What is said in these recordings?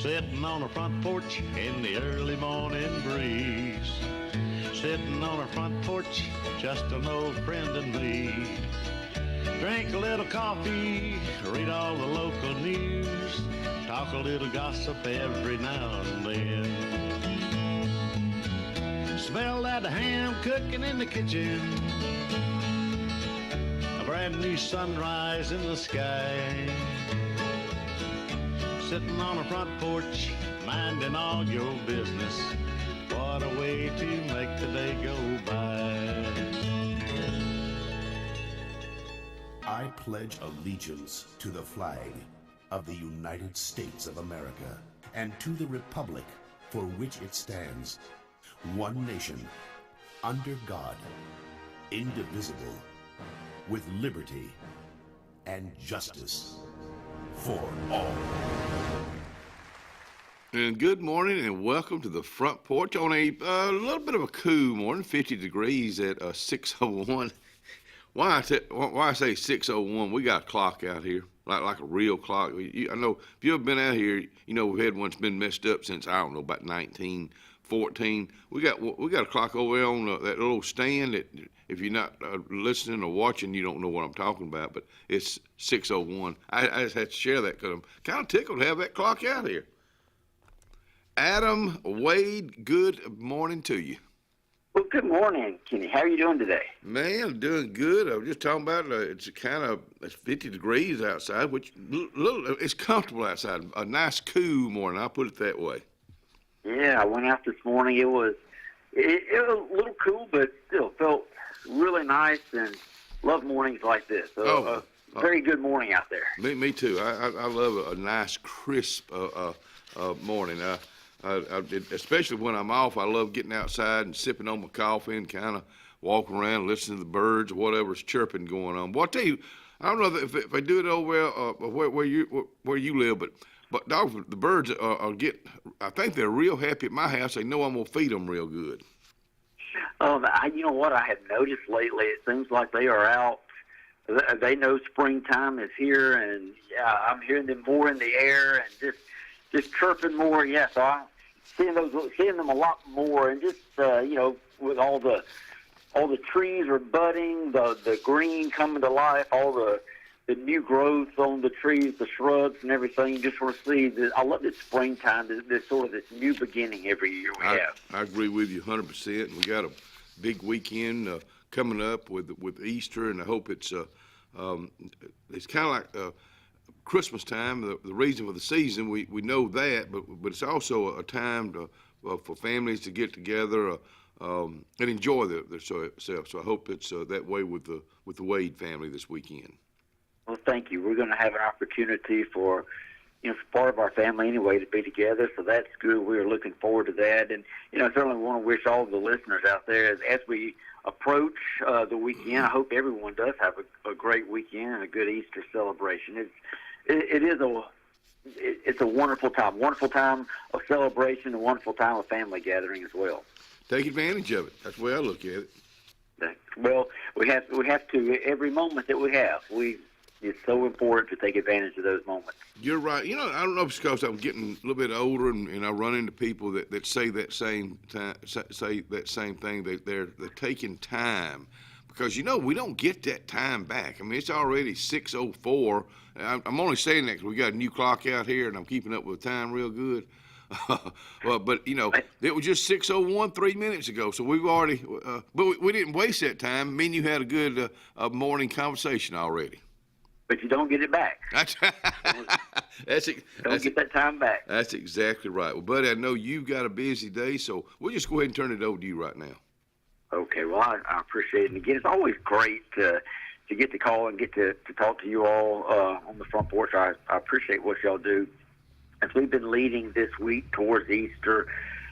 Sitting on a front porch in the early morning breeze. Sitting on a front porch, just an old friend and me. Drink a little coffee, read all the local news, talk a little gossip every now and then. Smell that ham cooking in the kitchen, a brand new sunrise in the sky. Sitting on a front porch, minding all your business. What a way to make the day go by. I pledge allegiance to the flag of the United States of America and to the republic for which it stands, one nation, under God, indivisible, with liberty and justice for all. And good morning and welcome to the front porch on a little bit of a cool morning, 50 degrees at 6:01. Why I say 6:01? We got a clock out here, like a real clock. I know if you've ever been out here, you know we've had one that's been messed up since I don't know about 1914. We got a clock over there on that little stand that if you're not listening or watching, you don't know what I'm talking about. But it's 6:01. I just had to share that because I'm kind of tickled to have that clock out here. Adam Wade, good morning to you. Well, good morning, Kenny. How are you doing today? Man, doing good. I was just talking about it's 50 degrees outside, which it's comfortable outside. A nice cool morning. I'll put it that way. Yeah, I went out this morning. It was a little cool, but still felt really nice and love mornings like this. So, very good morning out there. Me too. I love a nice crisp morning. Especially when I'm off, I love getting outside and sipping on my coffee and kind of walking around, listening to the birds or whatever's chirping going on. Well, I tell you, I don't know if they do it over where you live, but dogs, the birds I think they're real happy at my house. They know I'm gonna feed them real good. You know what I have noticed lately? It seems like they are out. They know springtime is here, and yeah, I'm hearing them more in the air and just chirping more. Yeah, so I'm seeing them a lot more, and just with all the trees are budding, the green coming to life, all the new growth on the trees, the shrubs and everything. You just sort of see this. I love this springtime. This sort of this new beginning every year we have. I agree with you 100%. And we got a big weekend coming up with Easter, and I hope it's kind of like Christmas time. The reason for the season, we know that, but it's also a time for families to get together and enjoy themselves. So I hope it's that way with the Wade family this weekend. Well, thank you. We're going to have an opportunity for part of our family anyway to be together, so that's good. We're looking forward to that, and certainly want to wish all the listeners out there as we approach the weekend. I hope everyone does have a great weekend and a good Easter celebration. It's a wonderful time of celebration, a wonderful time of family gathering as well. Take advantage of it. That's the way I look at it. Well, we have to every moment that we have. It's so important to take advantage of those moments. You're right. I don't know if it's because I'm getting a little bit older and I run into people that say that same thing. That they're taking time. Because, we don't get that time back. I mean, it's already 6:04. I'm only saying that because we got a new clock out here, and I'm keeping up with the time real good. But it was just 6:01 3 minutes ago. So we've already, but we didn't waste that time. Me and you had a good morning conversation already. But you don't get it back. Don't get that time back. That's exactly right. Well, buddy, I know you've got a busy day, so we'll just go ahead and turn it over to you right now. Okay, well, I appreciate it. And again, it's always great to get to call and get to talk to you all on the front porch. I appreciate what y'all do. As we've been leading this week towards Easter,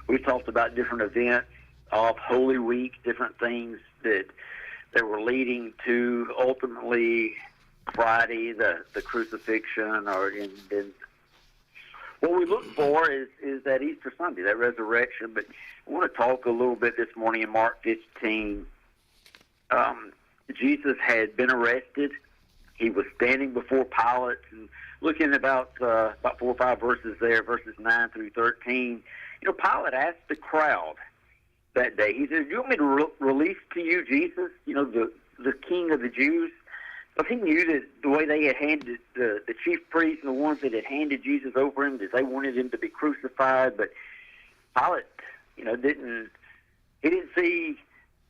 we've talked about different events of Holy Week, different things that were leading to ultimately Friday, the crucifixion, and then what we look for is that Easter Sunday, that resurrection. But I want to talk a little bit this morning in Mark 15. Jesus had been arrested. He was standing before Pilate, and looking about 4 or 5 verses there, verses 9 through 13. Pilate asked the crowd that day. He said, "Do you want me to release to you Jesus, the King of the Jews?" But he knew that the way they had handed the chief priests and the ones that had handed Jesus over him, that they wanted him to be crucified. But Pilate, didn't see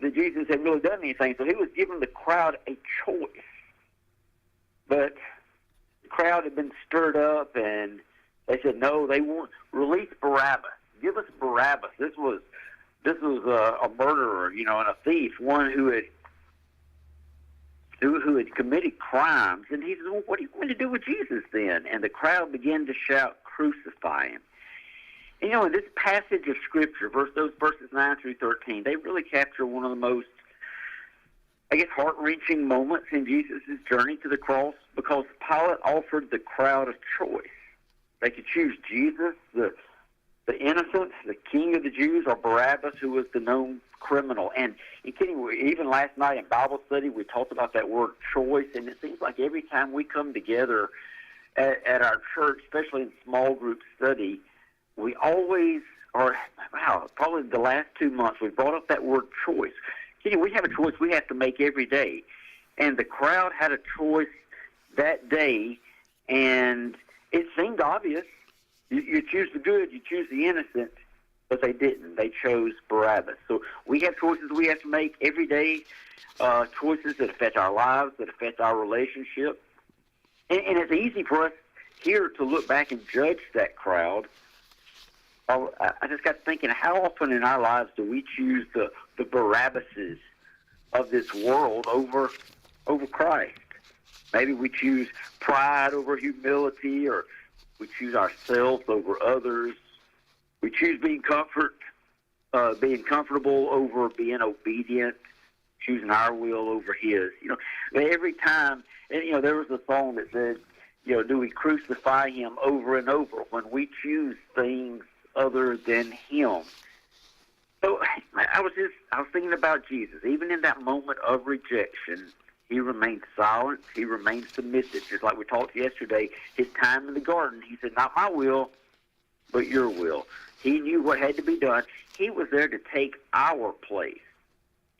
that Jesus had really done anything, so he was giving the crowd a choice. But the crowd had been stirred up, and they said, "No, they won't release Barabbas. Give us Barabbas." This was a murderer, and a thief, one who had committed crimes. And he said, "Well, what are you going to do with Jesus then?" And the crowd began to shout, "Crucify him." And, in this passage of Scripture, those verses 9 through 13, they really capture one of the most, heart-wrenching moments in Jesus' journey to the cross, because Pilate offered the crowd a choice. They could choose Jesus, the innocent, the King of the Jews, or Barabbas, who was the known criminal. And Kenny, even last night in Bible study, we talked about that word choice, and it seems like every time we come together at our church, especially in small group study, we always probably the last 2 months, we've brought up that word choice. Kenny, we have a choice we have to make every day. And the crowd had a choice that day, and it seemed obvious. You choose the good, you choose the innocent, but they didn't. They chose Barabbas. So we have choices we have to make every day, choices that affect our lives, that affect our relationship. And it's easy for us here to look back and judge that crowd. I just got thinking, how often in our lives do we choose the Barabbases of this world over Christ? Maybe we choose pride over humility, or we choose ourselves over others. We choose being comfortable over being obedient, choosing our will over His. Every time, and there was a song that said, do we crucify Him over and over when we choose things other than Him? So I was thinking about Jesus. Even in that moment of rejection, He remained silent. He remained submissive. Just like we talked yesterday, His time in the garden, He said, "Not my will, but your will." He knew what had to be done. He was there to take our place.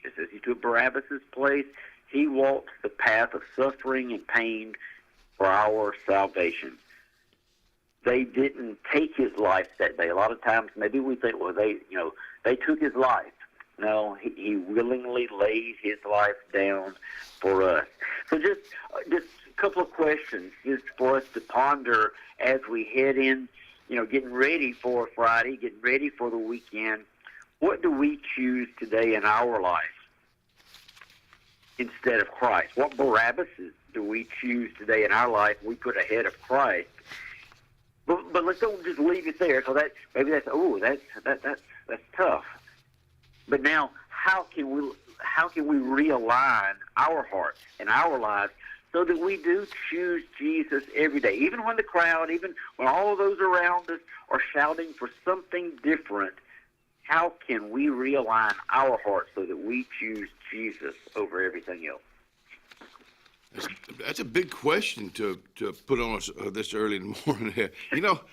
Just as He took Barabbas' place, He walked the path of suffering and pain for our salvation. They didn't take His life that day. A lot of times, maybe we think, well, they took His life. No, he willingly laid His life down for us. So just a couple of questions just for us to ponder as we head in, getting ready for Friday, getting ready for the weekend. What do we choose today in our life instead of Christ? What Barabbases do we choose today in our life we put ahead of Christ? But let's don't just leave it there. So that's tough. But now, how can we realign our hearts and our lives so that we do choose Jesus every day, even when the crowd, even when all of those around us are shouting for something different? How can we realign our hearts so that we choose Jesus over everything else? That's a big question to put on us this early in the morning.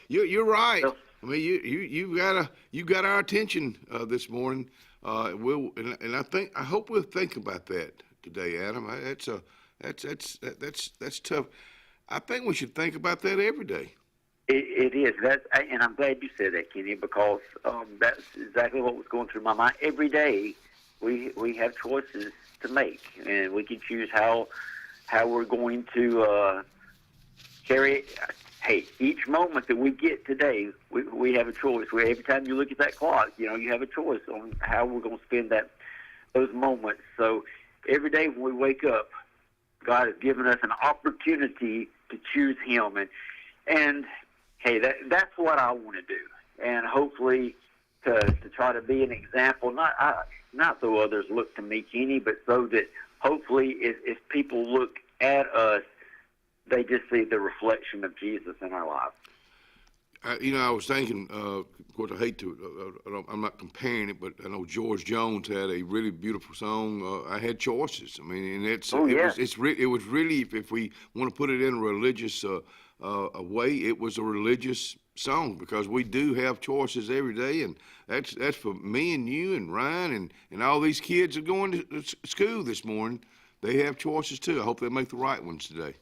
You're right. I mean, you got our attention this morning. I hope we'll think about that today, Adam. That's tough. I think we should think about that every day. It is, and I'm glad you said that, Kenny, because that's exactly what was going through my mind. Every day, we have choices to make, and we can choose how we're going to carry it. Hey, each moment that we get today, we have a choice. Every time you look at that clock, you have a choice on how we're going to spend those moments. So every day when we wake up, God has given us an opportunity to choose Him, and hey, that's what I want to do, and hopefully to try to be an example, not so others look to me, Kenny, but so that hopefully if people look at us, they just see the reflection of Jesus in our lives. I was thinking, of course, I hate to, I'm not comparing it, but I know George Jones had a really beautiful song, I Had Choices. I mean, and it was really, if we want to put it in a religious way, it was a religious song, because we do have choices every day, and that's for me and you and Ryan and all these kids are going to school this morning. They have choices too. I hope they make the right ones today.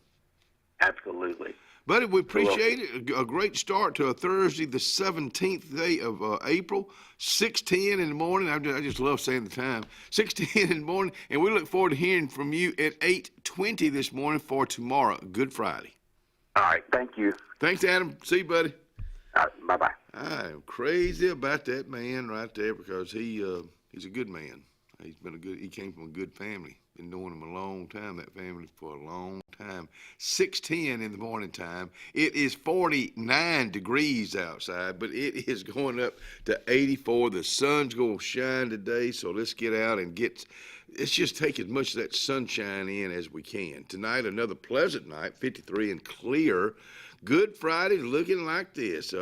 Absolutely. Buddy, we appreciate it. A great start to a Thursday, the 17th day of April, 6:10 in the morning. I just love saying the time. 6:10 in the morning, and we look forward to hearing from you at 8:20 this morning for tomorrow, Good Friday. All right. Thank you. Thanks, Adam. See you, buddy. Bye-bye. I'm crazy about that man right there, because he's a good man. He came from a good family. Been knowing him a long time, that family, for a long time. 6:10 in the morning time. It is 49 degrees outside, but it is going up to 84. The sun's going to shine today, so let's get out and let's just take as much of that sunshine in as we can. Tonight, another pleasant night, 53 and clear. Good Friday, looking like this.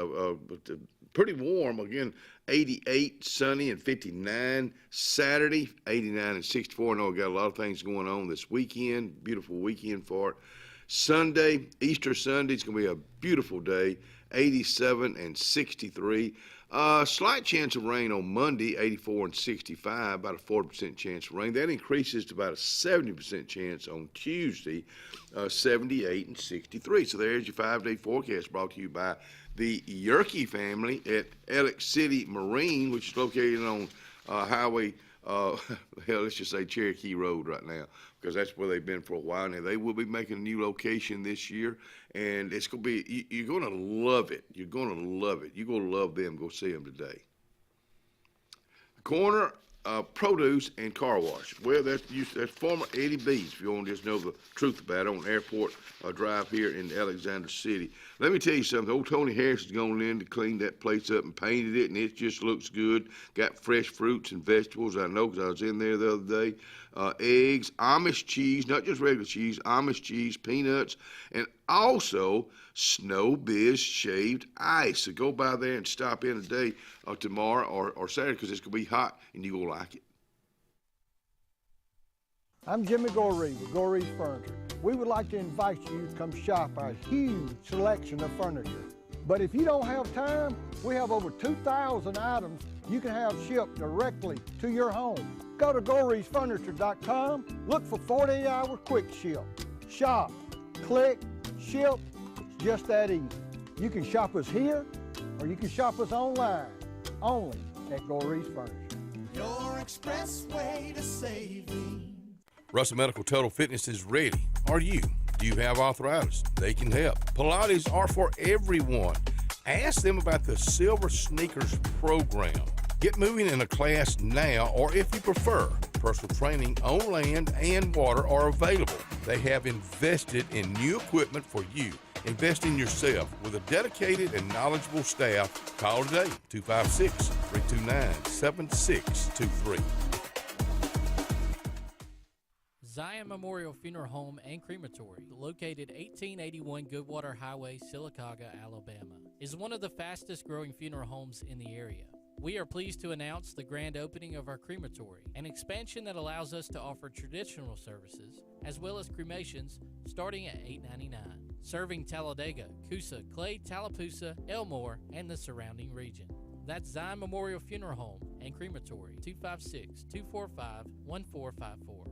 Pretty warm, again, 88, sunny, and 59. Saturday, 89 and 64. I know I've got a lot of things going on this weekend. Beautiful weekend for it. Sunday, Easter Sunday, it's going to be a beautiful day. 87 and 63. Slight chance of rain on Monday, 84 and 65, about a 40% chance of rain. That increases to about a 70% chance on Tuesday, 78 and 63. So there's your 5-day forecast, brought to you by the Yerke family at Alex City Marine, which is located on Highway, let's just say Cherokee Road right now, because that's where they've been for a while. Now, they will be making a new location this year, and it's going to be, you're going to love it. You're going to love it. You're going to love them. Go see them today. The corner produce and car wash. Well, that's former Eddie B's, if you want to just know the truth about it, on Airport Drive here in Alexander City. Let me tell you something. Old Tony Harris has gone in to clean that place up and painted it, and it just looks good. Got fresh fruits and vegetables, I know, because I was in there the other day. Eggs, Amish cheese, not just regular cheese, Amish cheese, peanuts, and also Snow Biz shaved ice. So go by there and stop in today or tomorrow or Saturday, because it's going to be hot and you're going to like it. I'm Jimmy Goree with Goree's Furniture. We would like to invite you to come shop our huge selection of furniture. But if you don't have time, we have over 2,000 items you can have shipped directly to your home. Go to GoreesFurniture.com, look for 48-hour quick ship. Shop, click, ship, it's just that easy. You can shop us here, or you can shop us online, only at Gorees Furniture. Your express way to saving. Russell Medical Total Fitness is ready. Are you? Do you have arthritis? They can help. Pilates are for everyone. Ask them about the Silver Sneakers program. Get moving in a class now, or if you prefer, personal training on land and water are available. They have invested in new equipment for you. Invest in yourself with a dedicated and knowledgeable staff. Call today, 256-329-7623. Zion Memorial Funeral Home and Crematory, located 1881 Goodwater Highway, Sylacauga, Alabama, is one of the fastest growing funeral homes in the area. We are pleased to announce the grand opening of our crematory, an expansion that allows us to offer traditional services as well as cremations starting at $8.99, serving Talladega, Coosa, Clay, Tallapoosa, Elmore, and the surrounding region. That's Zion Memorial Funeral Home and Crematory, 256-245-1454.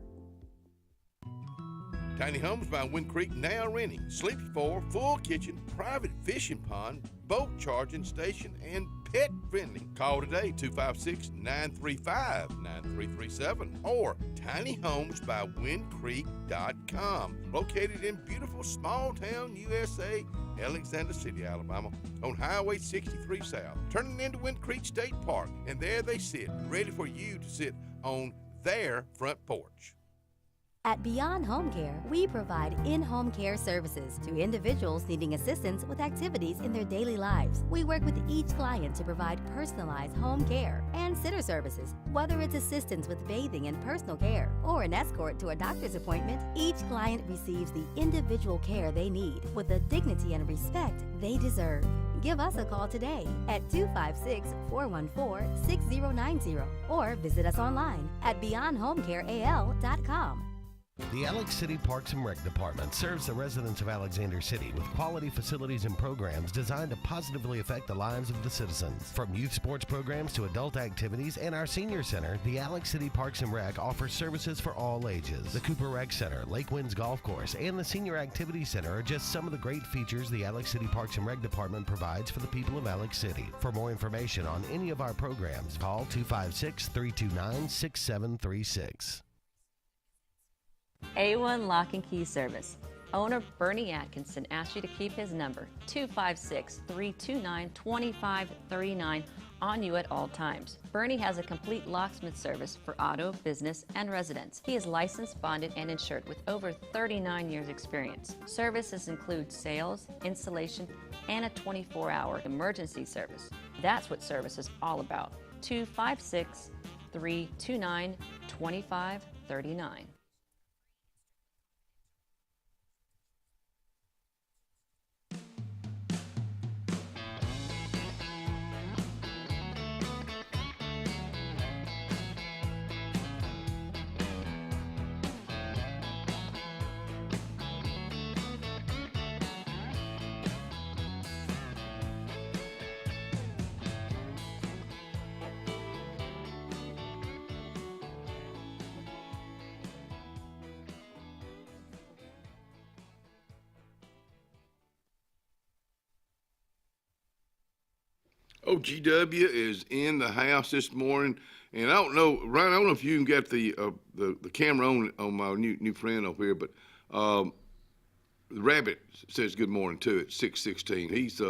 Tiny Homes by Wind Creek now renting. Sleepy 4, full kitchen, private fishing pond, boat charging station, and pet friendly. Call today, 256-935-9337 or tinyhomesbywindcreek.com. Located in beautiful small town USA, Alexander City, Alabama, on Highway 63 South, turning into Wind Creek State Park. And there they sit, ready for you to sit on their front porch. At Beyond Home Care, we provide in-home care services to individuals needing assistance with activities in their daily lives. We work with each client to provide personalized home care and sitter services. Whether it's assistance with bathing and personal care or an escort to a doctor's appointment, each client receives the individual care they need with the dignity and respect they deserve. Give us a call today at 256-414-6090 or visit us online at beyondhomecareal.com. The Alex City Parks and Rec Department serves the residents of Alexander City with quality facilities and programs designed to positively affect the lives of the citizens. From youth sports programs to adult activities and our senior center, the Alex City Parks and Rec offers services for all ages. The Cooper Rec Center, Lake Winds Golf Course, and the Senior Activity Center are just some of the great features the Alex City Parks and Rec Department provides for the people of Alex City. For more information on any of our programs, call 256-329-6736. A1 Lock and Key Service. Owner Bernie Atkinson asked you to keep his number, 256-329-2539, on you at all times. Bernie has a complete locksmith service for auto, business, and residence. He is licensed, bonded, and insured with over 39 years experience. Services include sales, installation, and a 24-hour emergency service. That's what service is all about. 256-329-2539. OGW is in the house this morning, and I don't know, Ryan, I don't know if you can get the camera on my new friend over here, but the Rabbit says good morning too at 6:16. He's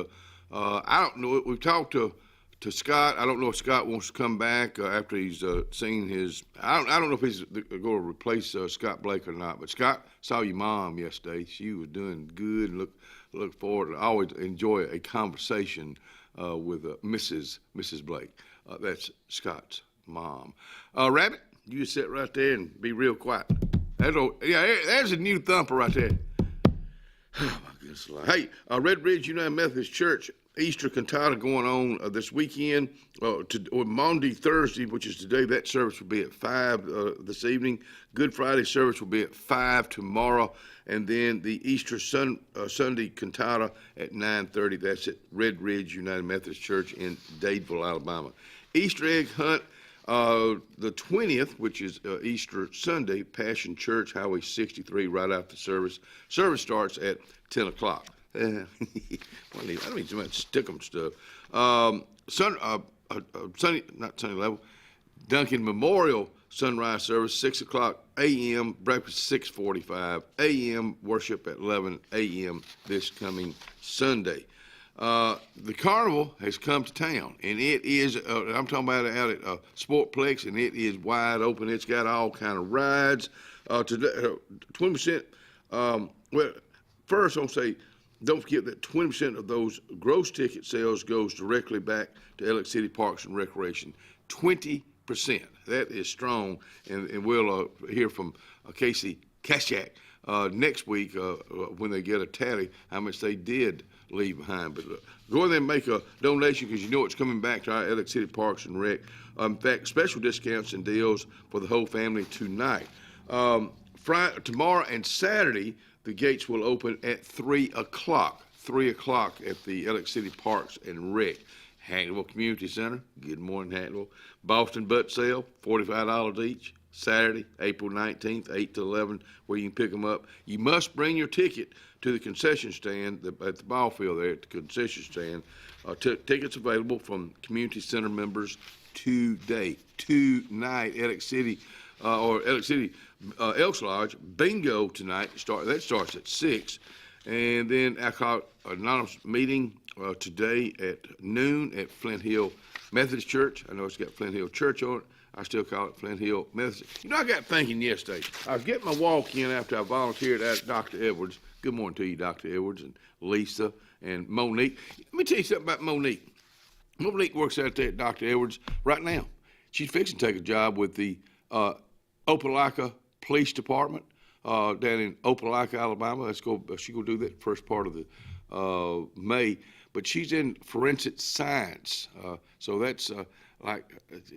I don't know. We've talked to Scott. I don't know if Scott wants to come back after he's seen his. I don't know if he's going to replace Scott Blake or not. But Scott saw your mom yesterday. She was doing good, and look forward. I always enjoy a conversation with Mrs. Blake. That's Scott's mom. Rabbit, you just sit right there and be real quiet. There's a new thumper right there. Oh, my goodness. Hey, Red Ridge United Methodist Church Easter cantata going on this weekend, or Monday, Thursday, which is today. That service will be at 5 this evening. Good Friday service will be at 5 tomorrow. And then the Easter Sunday cantata at 9:30. That's at Red Ridge United Methodist Church in Dadeville, Alabama. Easter egg hunt, the 20th, which is Easter Sunday, Passion Church, Highway 63, right after service. Service starts at 10 o'clock. I don't mean too much stickum stuff. Sunday, not Sunday level, Duncan Memorial Sunrise Service, 6 o'clock a.m., breakfast 6:45 a.m., worship at 11 a.m. this coming Sunday. The carnival has come to town, and it is, I'm talking about it out at Sportplex, and it is wide open. It's got all kind of rides. Today, 20%, well, first I'll say, don't forget that 20% of those gross ticket sales goes directly back to Alex City Parks and Recreation. 20%. That is strong, and we'll hear from Casey Kashak next week when they get a tally how much they did leave behind. But go in there and make a donation because you know it's coming back to our Alex City Parks and Rec. In fact, special discounts and deals for the whole family tonight. Tomorrow and Saturday, the gates will open at 3 o'clock. 3 o'clock at the Alex City Parks and Rec. Hackneyville Community Center, good morning, Hackneyville. Boston Butt Sale, $45 each. Saturday, April 19th, 8 to 11, where you can pick them up. You must bring your ticket to the concession stand at the ball field there at the concession stand. Tickets available from community center members today. Tonight, Alex City Elks Lodge, bingo tonight. That starts at 6. And then Alcoholics Anonymous meeting today at noon at Flint Hill Methodist Church. I know it's got Flint Hill Church on it. I still call it Flint Hill Methodist. You know, I got thinking yesterday. I was getting my walk in after I volunteered at Dr. Edwards. Good morning to you, Dr. Edwards, and Lisa, and Monique. Let me tell you something about Monique. Monique works out there at Dr. Edwards right now. She's fixing to take a job with the Opelika Police Department down in Opelika, Alabama. She's going to do that first part of the May. but she's in forensic science. So that's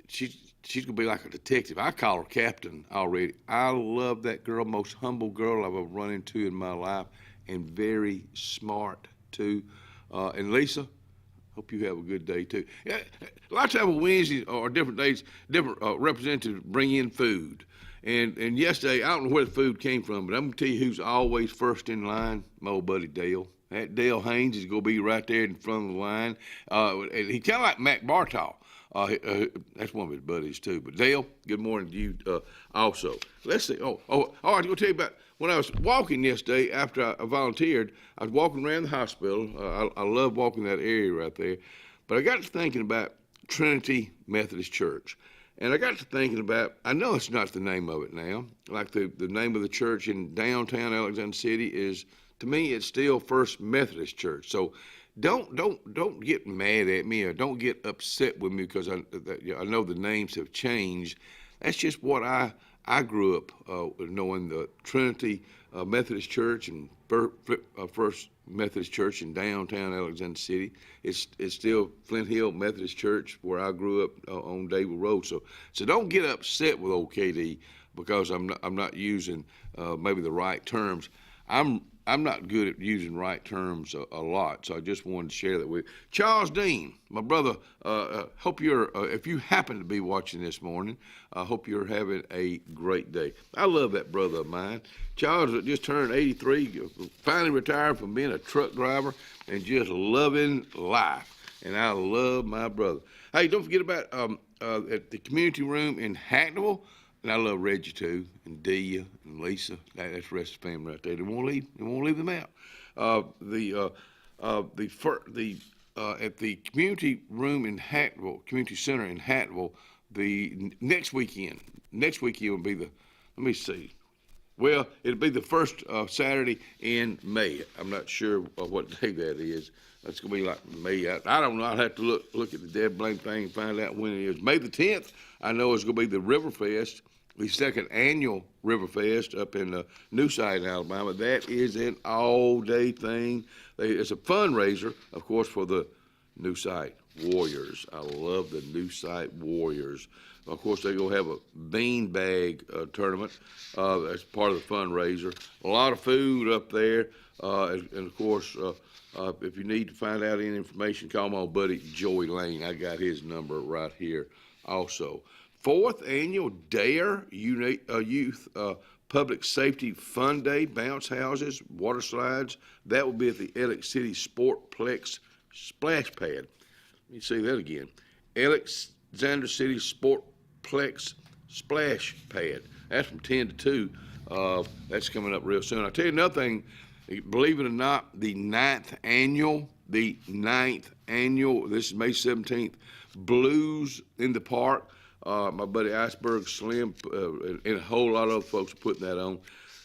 she's gonna be like a detective. I call her Captain already. I love that girl, most humble girl I've ever run into in my life, and very smart too. And Lisa, hope you have a good day too. Yeah, a lot of times Wednesdays or different days, different representatives bring in food. And yesterday, I don't know where the food came from, but I'm gonna tell you who's always first in line. My old buddy Dale. That Dale Haynes is gonna be right there in front of the line. And he kind of like Mac Bartall. That's one of his buddies too. But Dale, good morning to you also. Let's see. All right, I'm gonna tell you about when I was walking yesterday after I volunteered. I was walking around the hospital. I love walking that area right there. But I got to thinking about Trinity Methodist Church. And I got to thinking about, I know it's not the name of it now, like the name of the church in downtown Alexander City is, to me, it's still First Methodist Church. So don't get mad at me or don't get upset with me because I know the names have changed. That's just what I grew up knowing, the Trinity Methodist Church and First Methodist Church in downtown Alexander City. It's still Flint Hill Methodist Church where I grew up on Dable Road. So don't get upset with old KD because I'm not using maybe the right terms. I'm not good at using right terms a lot, so I just wanted to share that with you. Charles Dean, my brother, hope you're, if you happen to be watching this morning, I hope you're having a great day. I love that brother of mine. Charles just turned 83, finally retired from being a truck driver and just loving life, and I love my brother. Hey, don't forget about at the community room in Hackneyville. And I love Reggie too, and Delia and Lisa. That's the rest of the family right there. They won't leave them out. At the community room in Hackneyville, community center in Hackneyville, the next weekend will be the. Let me see. Well, it'll be the first Saturday in May. I'm not sure what day that is. It's gonna be like May. I don't know. I'll have to look at the dead blame thing and find out when it is. May the 10th. I know it's gonna be the Riverfest. The second annual Riverfest up in New Site, Alabama. That is an all-day thing. It's a fundraiser, of course, for the New Site Warriors. I love the New Site Warriors. Of course, they're going to have a beanbag tournament as part of the fundraiser. A lot of food up there. And of course, if you need to find out any information, call my old buddy Joey Lane. I got his number right here also. 4th annual DARE Youth Public Safety Fun Day, bounce houses, water slides. That will be at the Alex City Sportplex Splash Pad. Let me say that again. Alexander City Sportplex Splash Pad. That's from 10 to 2. That's coming up real soon. I'll tell you another thing. Believe it or not, the 9th annual, this is May 17th, Blues in the Park. My buddy Iceberg Slim and a whole lot of other folks are putting that on.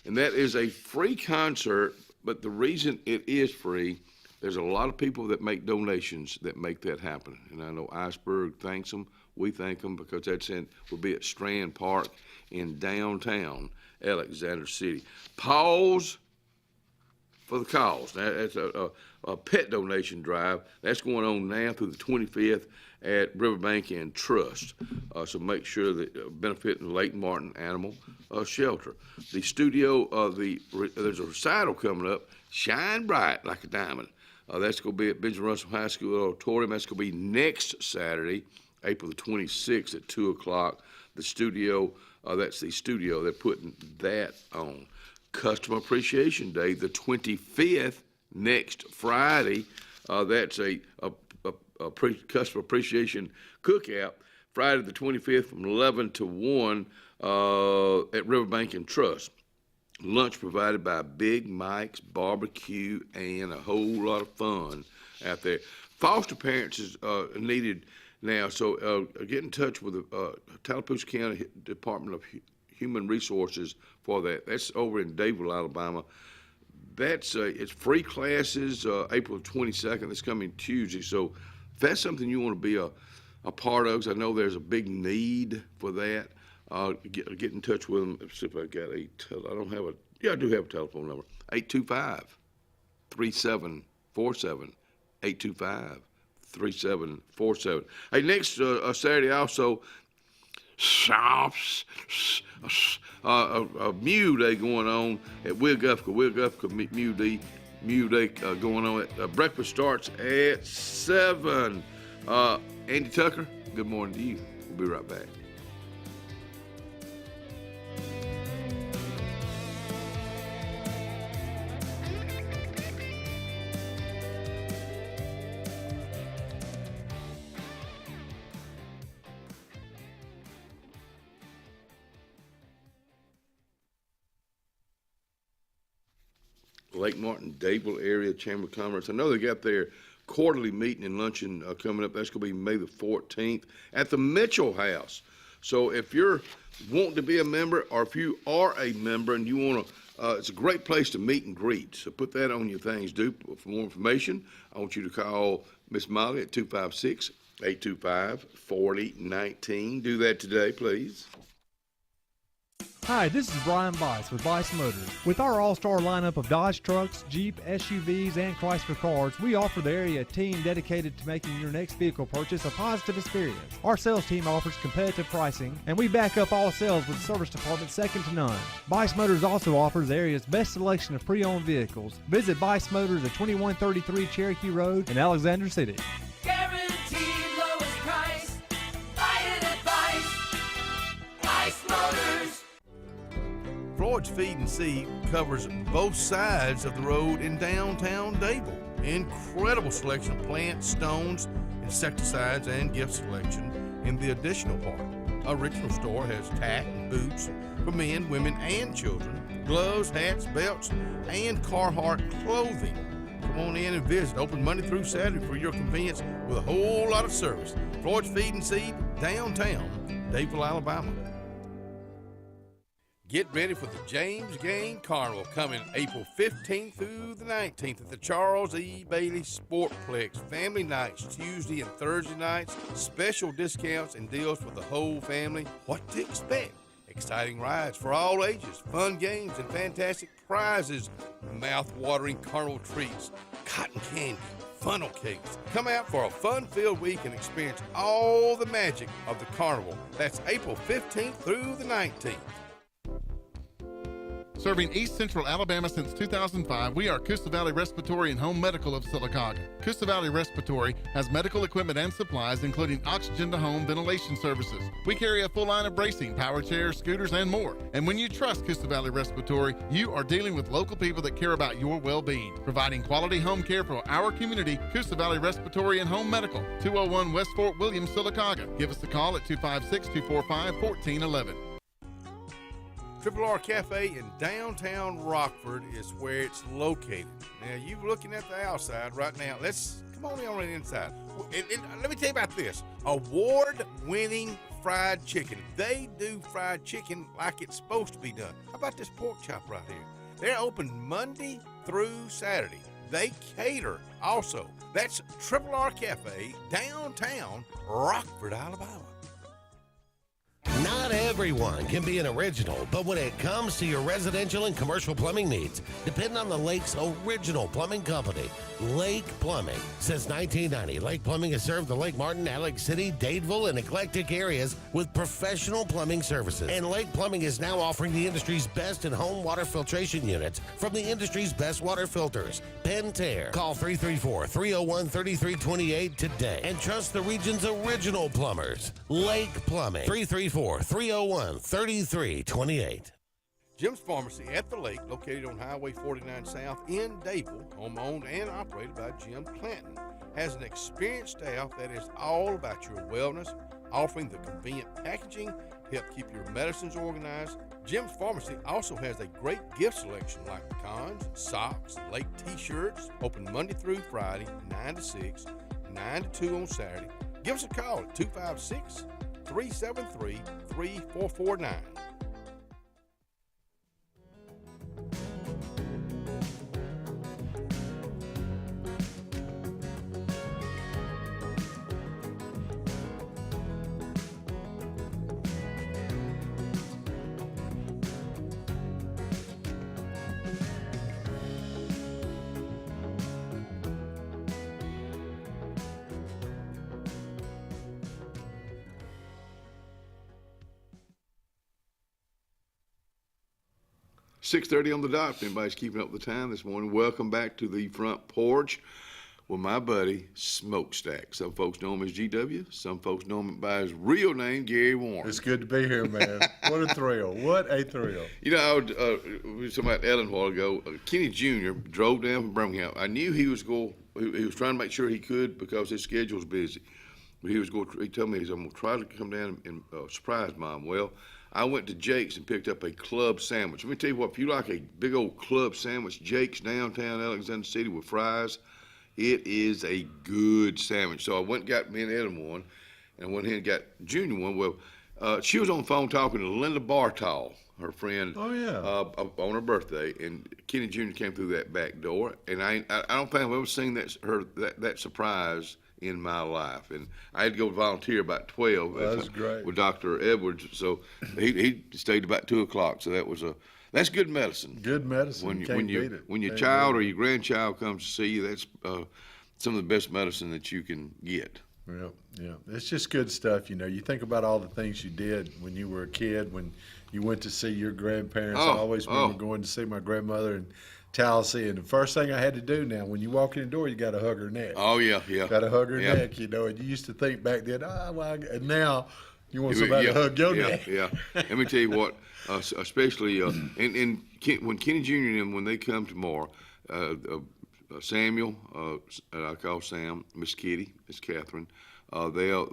And that is a free concert, but the reason it is free, there's a lot of people that make donations that make that happen. And I know Iceberg thanks them. We thank them because we'll be at Strand Park in downtown Alexander City. Pause for the cause. That's a pet donation drive. That's going on now through the 25th at Riverbank and Trust. So make sure that benefiting the Lake Martin Animal Shelter. The studio, there's a recital coming up, Shine Bright Like a Diamond. That's going to be at Benjamin Russell High School Auditorium. That's going to be next Saturday, April the 26th at 2 o'clock. The studio, that's the studio. They're putting that on. Customer Appreciation Day, the 25th, next Friday. That's a Customer Appreciation Cookout, Friday the 25th from 11 to 1 at Riverbank and Trust. Lunch provided by Big Mike's Barbecue and a whole lot of fun out there. Foster parents is needed now, so get in touch with the Tallapoosa County Department of Human Resources for that. That's over in Davie, Alabama. That's it's free classes, April 22nd. That's coming Tuesday. So if that's something you want to be a part of, because I know there's a big need for that, get in touch with them. Let's see if I got I do have a telephone number, 825-3747. 825-3747. Hey, next Saturday also, a Mule Day going on at Wilgufka Mule Day going on. Breakfast starts at 7. Andy Tucker, good morning to you. We'll be right back. Lake Martin, Dadeville Area Chamber of Commerce. I know they got their quarterly meeting and luncheon coming up. That's going to be May the 14th at the Mitchell House. So if you're wanting to be a member, or if you are a member and you want to, it's a great place to meet and greet. So put that on your things. For more information, I want you to call Miss Molly at 256-825-4019. Do that today, please. Hi, this is Brian Bice with Bice Motors. With our all-star lineup of Dodge trucks, Jeep, SUVs, and Chrysler cars, we offer the area a team dedicated to making your next vehicle purchase a positive experience. Our sales team offers competitive pricing, and we back up all sales with a service department second to none. Bice Motors also offers the area's best selection of pre-owned vehicles. Visit Bice Motors at 2133 Cherokee Road in Alexander City. Guaranteed lowest price. Buy it at Bice Motors. PORCH Feed and Seed covers both sides of the road in downtown Dadeville. Incredible selection of plants, stones, insecticides, and gift selection in the additional part. Our original store has tack and boots for men, women, and children, gloves, hats, belts, and Carhartt clothing. Come on in and visit. Open Monday through Saturday for your convenience with a whole lot of service. PORCH Feed and Seed, downtown Dadeville, Alabama. Get ready for the James Gang Carnival coming April 15th through the 19th at the Charles E. Bailey Sportplex. Family nights, Tuesday and Thursday nights. Special discounts and deals for the whole family. What to expect? Exciting rides for all ages, fun games, and fantastic prizes. Mouth-watering carnival treats, cotton candy, funnel cakes. Come out for a fun-filled week and experience all the magic of the carnival. That's April 15th through the 19th. Serving East Central Alabama since 2005, we are Coosa Valley Respiratory and Home Medical of Sylacauga. Coosa Valley Respiratory has medical equipment and supplies, including oxygen to home ventilation services. We carry a full line of bracing, power chairs, scooters, and more. And when you trust Coosa Valley Respiratory, you are dealing with local people that care about your well-being. Providing quality home care for our community, Coosa Valley Respiratory and Home Medical, 201 West Fort William, Sylacauga. Give us a call at 256-245-1411. Triple R Cafe in downtown Rockford is where it's located. Now, you're looking at the outside right now. Let's come on the inside. And let me tell you about this. Award-winning fried chicken. They do fried chicken like it's supposed to be done. How about this pork chop right here? They're open Monday through Saturday. They cater also. That's Triple R Cafe, downtown Rockford, Alabama. Not everyone can be an original, but when it comes to your residential and commercial plumbing needs, depend on the Lake's original plumbing company, Lake Plumbing. Since 1990, Lake Plumbing has served the Lake Martin, Alex City, Dadeville, and eclectic areas with professional plumbing services. And Lake Plumbing is now offering the industry's best in-home water filtration units from the industry's best water filters, Pentair. Call 334-301-3328 today and trust the region's original plumbers, Lake Plumbing. 334-301-3328. Jim's Pharmacy at the Lake, located on Highway 49 South in Dadeville, home-owned and operated by Jim Clanton, has an experienced staff that is all about your wellness, offering the convenient packaging to help keep your medicines organized. Jim's Pharmacy also has a great gift selection like pecans, socks, Lake t-shirts, open Monday through Friday, 9 to 6, 9 to 2 on Saturday. Give us a call at 256-373-3449. 6:30 on the dot. If anybody's keeping up with the time this morning, welcome back to the front porch with my buddy Smokestack. Some folks know him as GW. Some folks know him by his real name, Gary Warren. It's good to be here, man. What a thrill. What a thrill. You know, we were talking about Ellen a while ago. Kenny Jr. drove down from Birmingham. I knew he was trying to make sure he could because his schedule's busy. But he told me, I'm going to try to come down and surprise Mom. Well, I went to Jake's and picked up a club sandwich. Let me tell you what, if you like a big old club sandwich, Jake's downtown Alexander City with fries, it is a good sandwich. So I went and got me and Adam one, and I went ahead and got Junior one. Well, she was on the phone talking to Linda Bartol, her friend, on her birthday, and Kenny Jr. came through that back door, and I don't think I've ever seen that surprise in my life. And I had to go volunteer about 12 That's great. with Dr. Edwards, so he stayed about 2 o'clock. So that's good medicine. Good medicine. When your child or your grandchild comes to see you, that's some of the best medicine that you can get. Yeah. It's just good stuff. You know, you think about all the things you did when you were a kid, when you went to see your grandparents. I always remember going to see my grandmother in Tallahassee, and the first thing I had to do now, when you walk in the door, you got to hug her neck. Oh, yeah. Got to hug her neck, you know. And you used to think back then, and now you want somebody to hug your neck. Yeah. Let me tell you what, especially, when Kenny Jr. and them, when they come tomorrow, Samuel, I call Sam, Miss Kitty, Miss Catherine, they're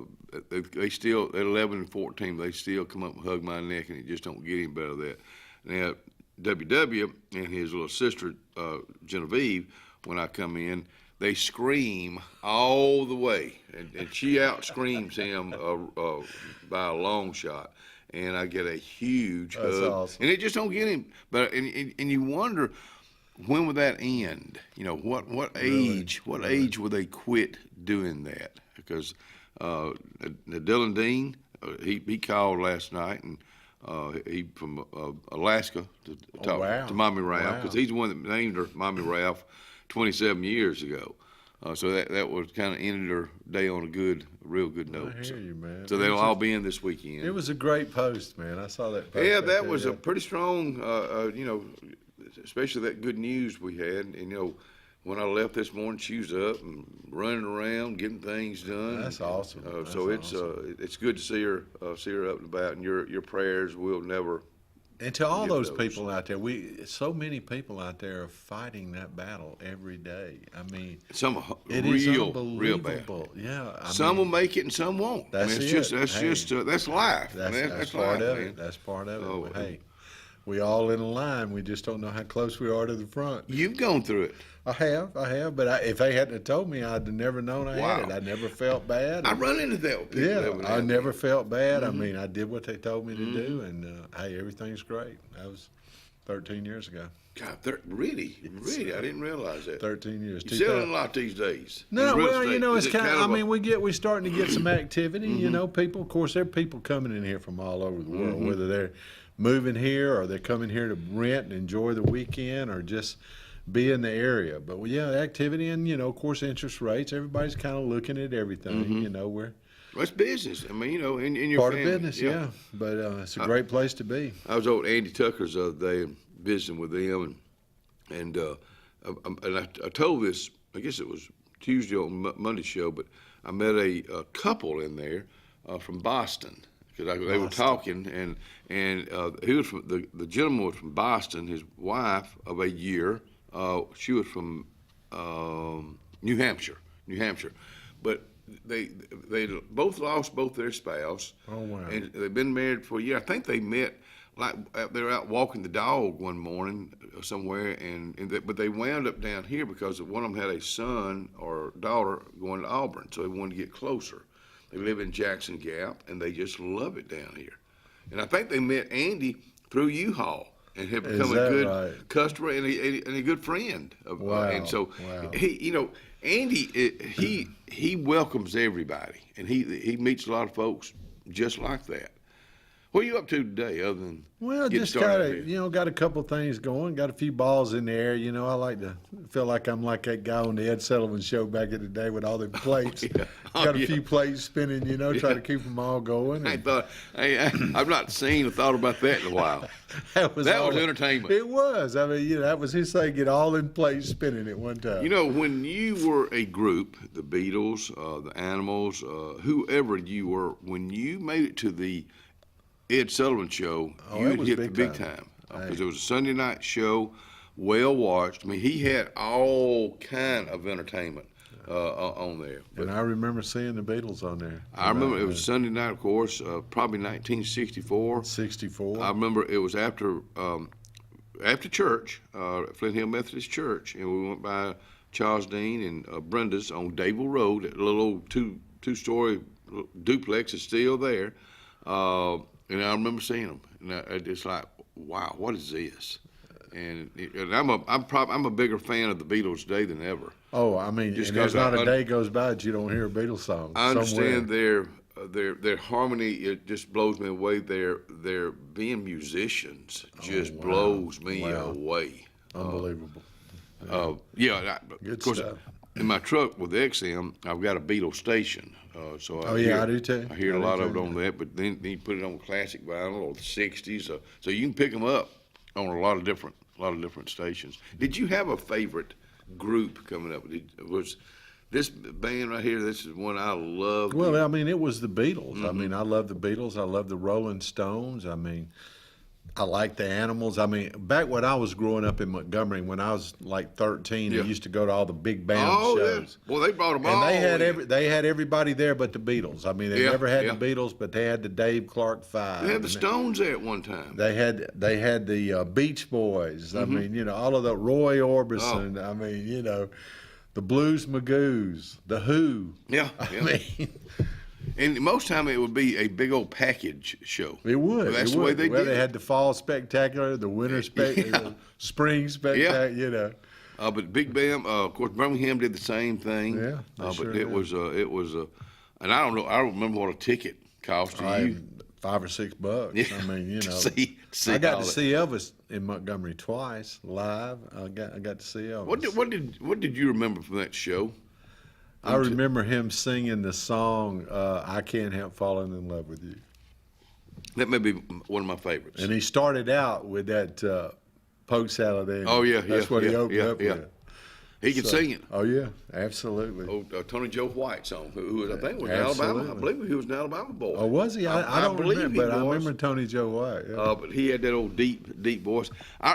11 and 14, they still come up and hug my neck, and it just don't get any better than that. Now, WW and his little sister, Genevieve, when I come in, they scream all the way, and she out-screams him by a long shot, and I get a huge hug. Awesome. And it just don't get him. But and you wonder, when would that end? You know, what age would they quit doing that? Because Dylan Dean, he called last night, and he from Alaska to talk to Mommy Ralph, because he's the one that named her Mommy Ralph 27 years ago. So that was kind of ended her day on a real good note. I hear you, man. So they'll all be in this weekend. It was a great post, man. I saw that post. Yeah, that was a pretty strong, especially that good news we had. And, when I left this morning, she was up and running around, getting things done. That's awesome. It's good to see her up and about, and your prayers will never. And to all those people out there, so many people out there are fighting that battle every day. I mean, some it real bad. Yeah, some will make it and some won't. That's life. That's part of it. That's part of it. Oh, hey, we all in a line. We just don't know how close we are to the front. You've gone through it. I have, but if they hadn't have told me, I'd have never known I had it. I never felt bad. I run into that with people. Yeah, I never felt bad. I mean, I did what they told me to do, and hey, everything's great. That was 13 years ago. God, really, I didn't realize that. 13 years. You're selling a lot these days. No, well, it's kind of. I mean, we're starting to get some activity. You know, people. Of course, there are people coming in here from all over the world, whether they're moving here or they're coming here to rent and enjoy the weekend or just be in the area. But activity and of course interest rates. Everybody's kind of looking at everything. Well, it's business. I mean, in your part family. of business, yeah. But it's a great place to be. I was over at Andy Tucker's the other day visiting with them, and I told this. I guess it was Tuesday on Monday's show, but I met a couple in there from Boston. Because they were talking, and he was from the gentleman was from Boston. His wife of a year. She was from New Hampshire, but they both lost their spouse. Oh wow! And they've been married for a year. I think they met they were out walking the dog one morning somewhere, but they wound up down here because one of them had a son or daughter going to Auburn, so they wanted to get closer. They live in Jackson Gap, and they just love it down here. And I think they met Andy through U-Haul. And have become a good customer and a good friend. And so he, Andy, he welcomes everybody, and he meets a lot of folks just like that. What are you up to today, other than Well, getting just started? got a couple things going, got a few balls in the air. I like to feel like I'm like that guy on the Ed Sullivan Show back in the day with all the plates. Got a few plates spinning, try to keep them all going. I've not seen or thought about that in a while. that was entertainment. It was. I mean, that was his thing, get all in plates spinning at one time. When you were a group, the Beatles, the Animals, whoever you were, when you made it to the Ed Sullivan Show, you had hit the big time. Because it was a Sunday night show, well watched. I mean, he had all kind of entertainment on there. And I remember seeing the Beatles on there. I remember it was Sunday night, of course, probably 1964. I remember it was after church, Flint Hill Methodist Church, and we went by Charles Dean and Brenda's on Dayville Road. A little old two-story duplex is still there. And I remember seeing them, and it's like, wow, what is this? And I'm a bigger fan of the Beatles today than ever. Oh, I mean, just there's not a day goes by that you don't hear a Beatles song. I understand their harmony. It just blows me away. Their being musicians just blows me away. Unbelievable. Good stuff. In my truck with the XM, I've got a Beatles station. I do too. I hear a lot of it on that, but then you put it on classic vinyl or the '60s, so you can pick them up on a lot of different stations. Did you have a favorite group coming up? Was this band right here? This is one I love. Well, I mean, it was the Beatles. I mean, I love the Beatles. I love the Rolling Stones. I mean, I like the Animals. I mean, back when I was growing up in Montgomery, when I was like 13, I used to go to all the big band shows. Well, they brought them and all. And they had everybody there but the Beatles. I mean, they never had the Beatles, but they had the Dave Clark Five. They had the Stones there at one time. They had the Beach Boys. I mean, all of the Roy Orbison. I mean, the Blues Magoos, the Who. I mean. And most time it would be a big old package show. It would. That's the way they did. They had the fall spectacular, the winter spectacular, spring spectacular. But Big Bam, of course, Birmingham did the same thing. Yeah, but it was and I don't know. I don't remember what a ticket cost to you. $5 or $6. Yeah. I mean, see I got to see Elvis in Montgomery twice live. I got to see Elvis. What did you remember from that show? I remember him singing the song, I Can't Help Falling in Love with You. That may be one of my favorites. And he started out with that poke salad. That's what he opened up with. He could sing it. Oh, yeah, absolutely. Tony Joe White song, who I think was in Alabama. I believe he was an Alabama boy. Oh, was he? I don't remember, but I remember Tony Joe White. Yeah. But he had that old deep voice.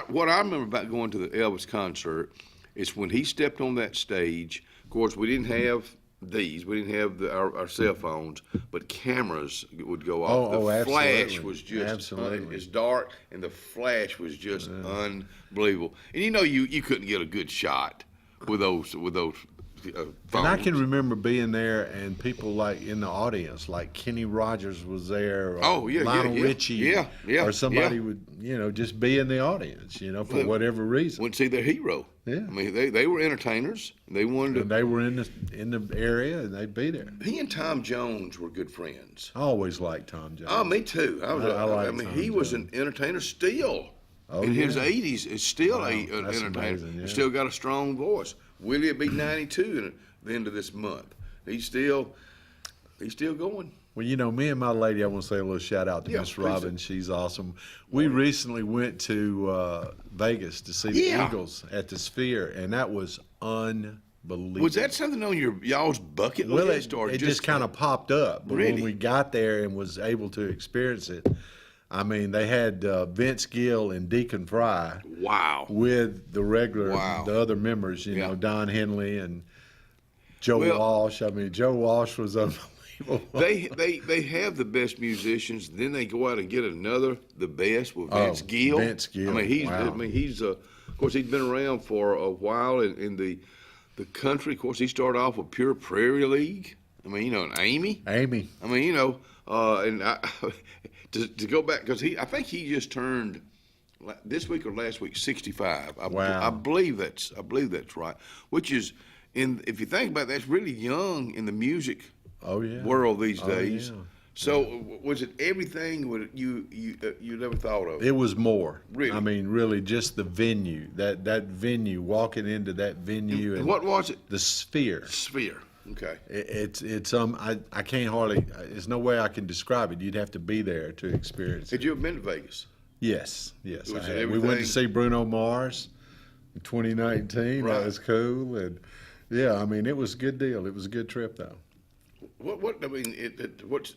What I remember about going to the Elvis concert is when he stepped on that stage. Of course, we didn't have these. We didn't have our cell phones, but cameras would go off. The flash was just it's dark, and the flash was just unbelievable. And you couldn't get a good shot with those phones. And I can remember being there and people like in the audience, like Kenny Rogers was there, or Lionel Richie, or somebody would just be in the audience, for whatever reason. Wouldn't see their hero. Yeah, I mean they were entertainers. They wanted to. And they were in the area, and they'd be there. He and Tom Jones were good friends. I always liked Tom Jones. Oh, me too. I mean, he was an entertainer still. In his 80s, is still an entertainer. Amazing, Still got a strong voice. Willie will be 92 at the end of this month. He's still going. Well, me and my lady, I want to say a little shout out to Miss Robin. She's awesome. We recently went to Vegas to see the Eagles at the Sphere, and that was unbelievable. Was that something on y'all's bucket list? Well, it just kind of popped up. But when we got there and was able to experience it, I mean, they had Vince Gill and Deacon Fry. Wow. With the the other members, Don Henley and Joe Walsh. I mean, Joe Walsh was unbelievable. They have the best musicians. Then they go out and get the best with Vince Gill. Vince Gill. I mean, he's of course he's been around for a while in the country. Of course, he started off with Pure Prairie League. I mean, and Amy. I mean, and to go back, because I think he just turned this week or last week 65. I believe that's right. Which is, if you think about it, that's really young in the music world these days. So was it everything you never thought of? It was more. Really? I mean, really, just the venue. That venue, walking into that venue. And what was it? The Sphere. Sphere. Okay. It's I can't hardly. There's no way I can describe it. You'd have to be there to experience it. Had you ever been to Vegas? Yes. I Was had. it We went to everything? see Bruno Mars in 2019. Right. That was cool, and yeah, I mean, it was a good deal. It was a good trip, though. What I mean, what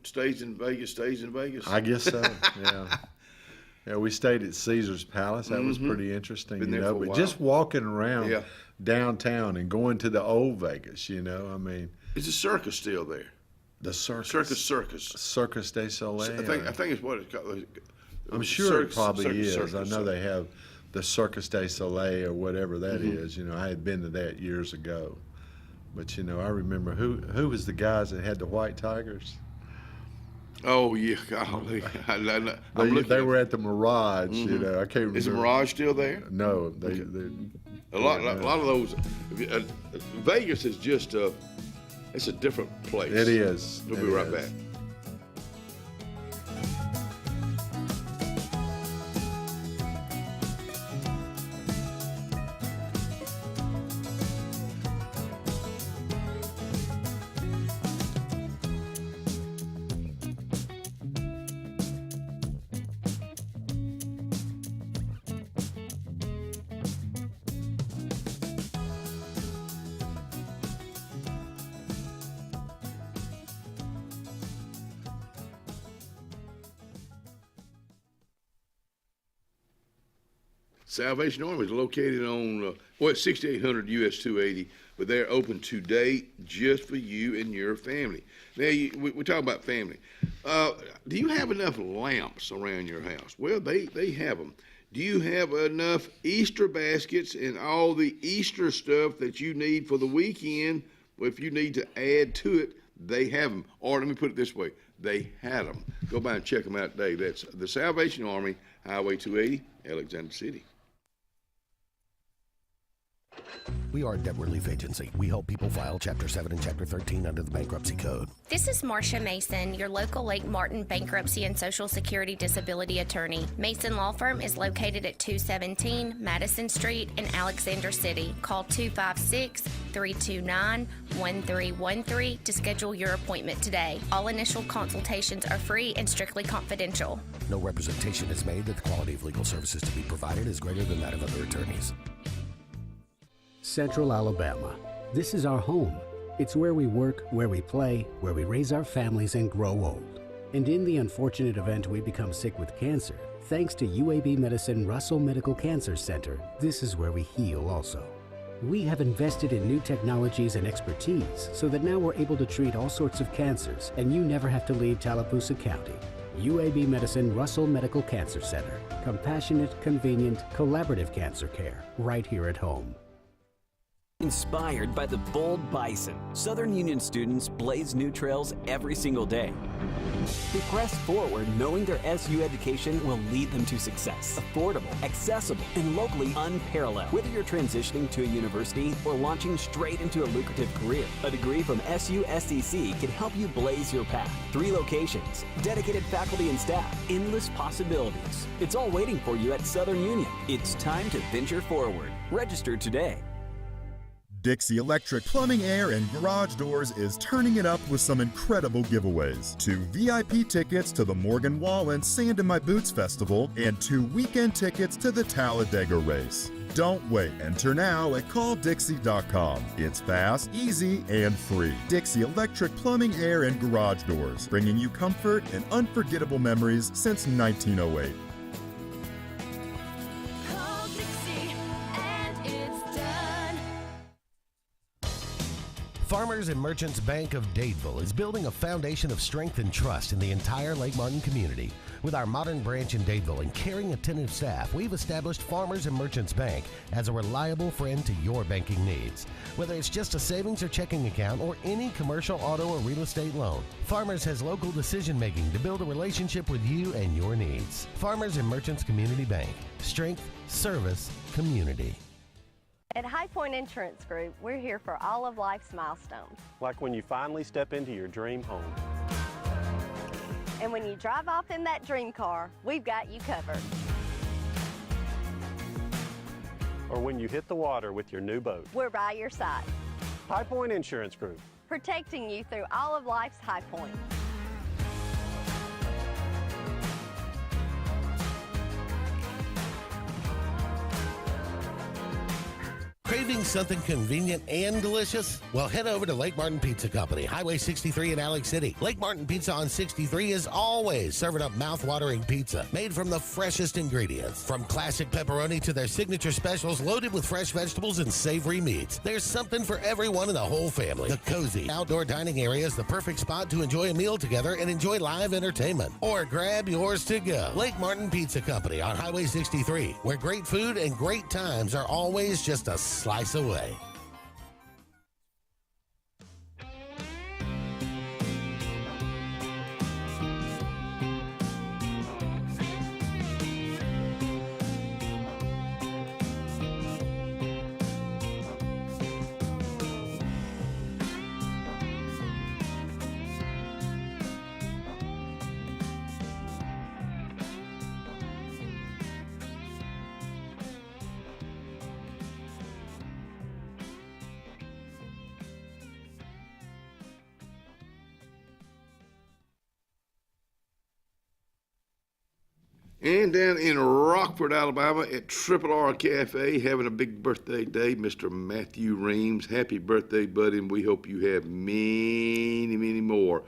stays in Vegas stays in Vegas. I guess so. Yeah. Yeah, we stayed at Caesar's Palace. That was Mhm. pretty interesting, Been you there know. for a But while. just walking around Yeah. downtown and going to the old Vegas, you know. I mean, Is the circus still there? the circus. Circus. Circus du Soleil. I think it's what it's called. I'm sure it probably Circus, is. I circus, know they have the Circus du Soleil or whatever that Mhm. is. You know, I had been to that years ago. But you know, I remember who was the guys that had the white tigers? Oh yeah, golly. I'm looking They at- were at the Mirage. You Mhm. know, I can't remember. Is the Mirage still there? No, Okay. they A lot of those. Vegas is just it's a different place. It is. We'll It be right is. back. Salvation Army is located on, it's 6800 US 280, but they're open today just for you and your family. Now, we're talking about family. Do you have enough lamps around your house? Well, they have them. Do you have enough Easter baskets and all the Easter stuff that you need for the weekend? Well, if you need to add to it, they have them. Or let me put it this way, they had them. Go by and check them out today. That's the Salvation Army, Highway 280, Alexander City. We are a debt relief agency. We help people file Chapter 7 and Chapter 13 under the Bankruptcy Code. This is Marcia Mason, your local Lake Martin bankruptcy and Social Security disability attorney. Mason Law Firm is located at 217 Madison Street in Alexander City. Call 256-329-1313 to schedule your appointment today. All initial consultations are free and strictly confidential. No representation is made that the quality of legal services to be provided is greater than that of other attorneys. Central Alabama. This is our home. It's where we work, where we play, where we raise our families and grow old. And in the unfortunate event we become sick with cancer, thanks to UAB Medicine Russell Medical Cancer Center, this is where we heal also. We have invested in new technologies and expertise so that now we're able to treat all sorts of cancers and you never have to leave Tallapoosa County. UAB Medicine Russell Medical Cancer Center. Compassionate, convenient, collaborative cancer care right here at home. Inspired by the bold bison, Southern Union students blaze new trails every single day. They press forward knowing their SU education will lead them to success. Affordable, accessible, and locally unparalleled. Whether you're transitioning to a university or launching straight into a lucrative career, a degree from SU SDC can help you blaze your path. 3 locations, dedicated faculty and staff, endless possibilities. It's all waiting for you at Southern Union. It's time to venture forward. Register today. Dixie Electric Plumbing, Air, and Garage Doors is turning it up with some incredible giveaways. 2 VIP tickets to the Morgan Wallen Sand in My Boots Festival and 2 weekend tickets to the Talladega Race. Don't wait. Enter now at calldixie.com. It's fast, easy, and free. Dixie Electric Plumbing, Air, and Garage Doors, bringing you comfort and unforgettable memories since 1908. Farmers and Merchants Bank of Dadeville is building a foundation of strength and trust in the entire Lake Martin community. With our modern branch in Dadeville and caring, attentive staff, we've established Farmers and Merchants Bank as a reliable friend to your banking needs. Whether it's just a savings or checking account or any commercial, auto, or real estate loan, Farmers has local decision-making to build a relationship with you and your needs. Farmers and Merchants Community Bank. Strength, service, community. At High Point Insurance Group, we're here for all of life's milestones. Like when you finally step into your dream home. And when you drive off in that dream car, we've got you covered. Or when you hit the water with your new boat. We're by your side, High Point Insurance Group. protecting you through all of life's high points. Craving something convenient and delicious? Well, head over to Lake Martin Pizza Company, Highway 63 in Alex City. Lake Martin Pizza on 63 is always serving up mouth-watering pizza made from the freshest ingredients. From classic pepperoni to their signature specials loaded with fresh vegetables and savory meats. There's something for everyone in the whole family. The cozy outdoor dining area is the perfect spot to enjoy a meal together and enjoy live entertainment. Or grab yours to go. Lake Martin Pizza Company on Highway 63, where great food and great times are always just a slice away. And down in Rockford, Alabama, at Triple R Cafe, having a big birthday day, Mr. Matthew Reams. Happy birthday, buddy, and we hope you have many, many more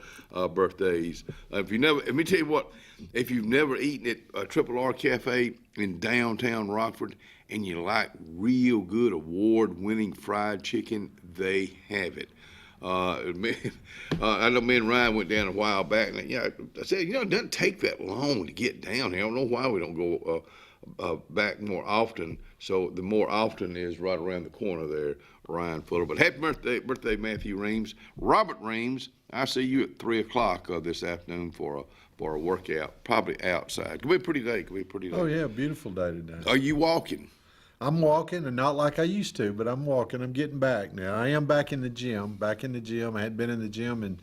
birthdays. If you never, let me tell you what, if you've never eaten at Triple R Cafe in downtown Rockford and you like real good award-winning fried chicken, they have it. I know me and Ryan went down a while back, and I said, it doesn't take that long to get down here. I don't know why we don't go back more often. So the more often is right around the corner there, Ryan Fuller. But happy birthday, Matthew Reams. Robert Reams, I see you at 3 o'clock this afternoon for a workout, probably outside. Could be a pretty day. Oh yeah, beautiful day today. Are you walking? I'm walking, and not like I used to, but I'm walking. I'm getting back now. I am back in the gym. I hadn't been in the gym in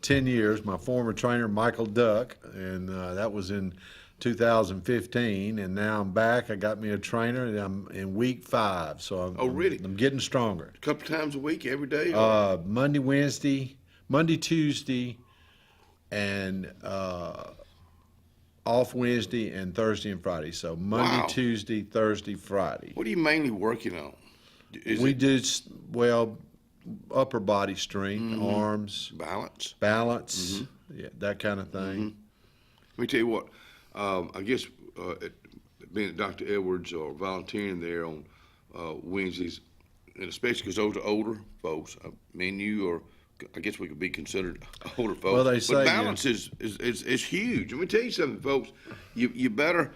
10 years. My former trainer, Michael Duck, and that was in 2015. And now I'm back. I got me a trainer, and I'm in week 5. So I'm getting stronger. A couple times a week, every day? Monday, Tuesday, and off Wednesday and Thursday and Friday. So Monday, Tuesday, Thursday, Friday. What are you mainly working on? Do upper body strength, arms, balance, yeah, that kind of thing. Let me tell you what. I guess being at Dr. Edwards or volunteering there on Wednesdays, and especially because those are older folks. I guess we could be considered older folks. Well, they say, but balance is huge. Let me tell you something, folks. You better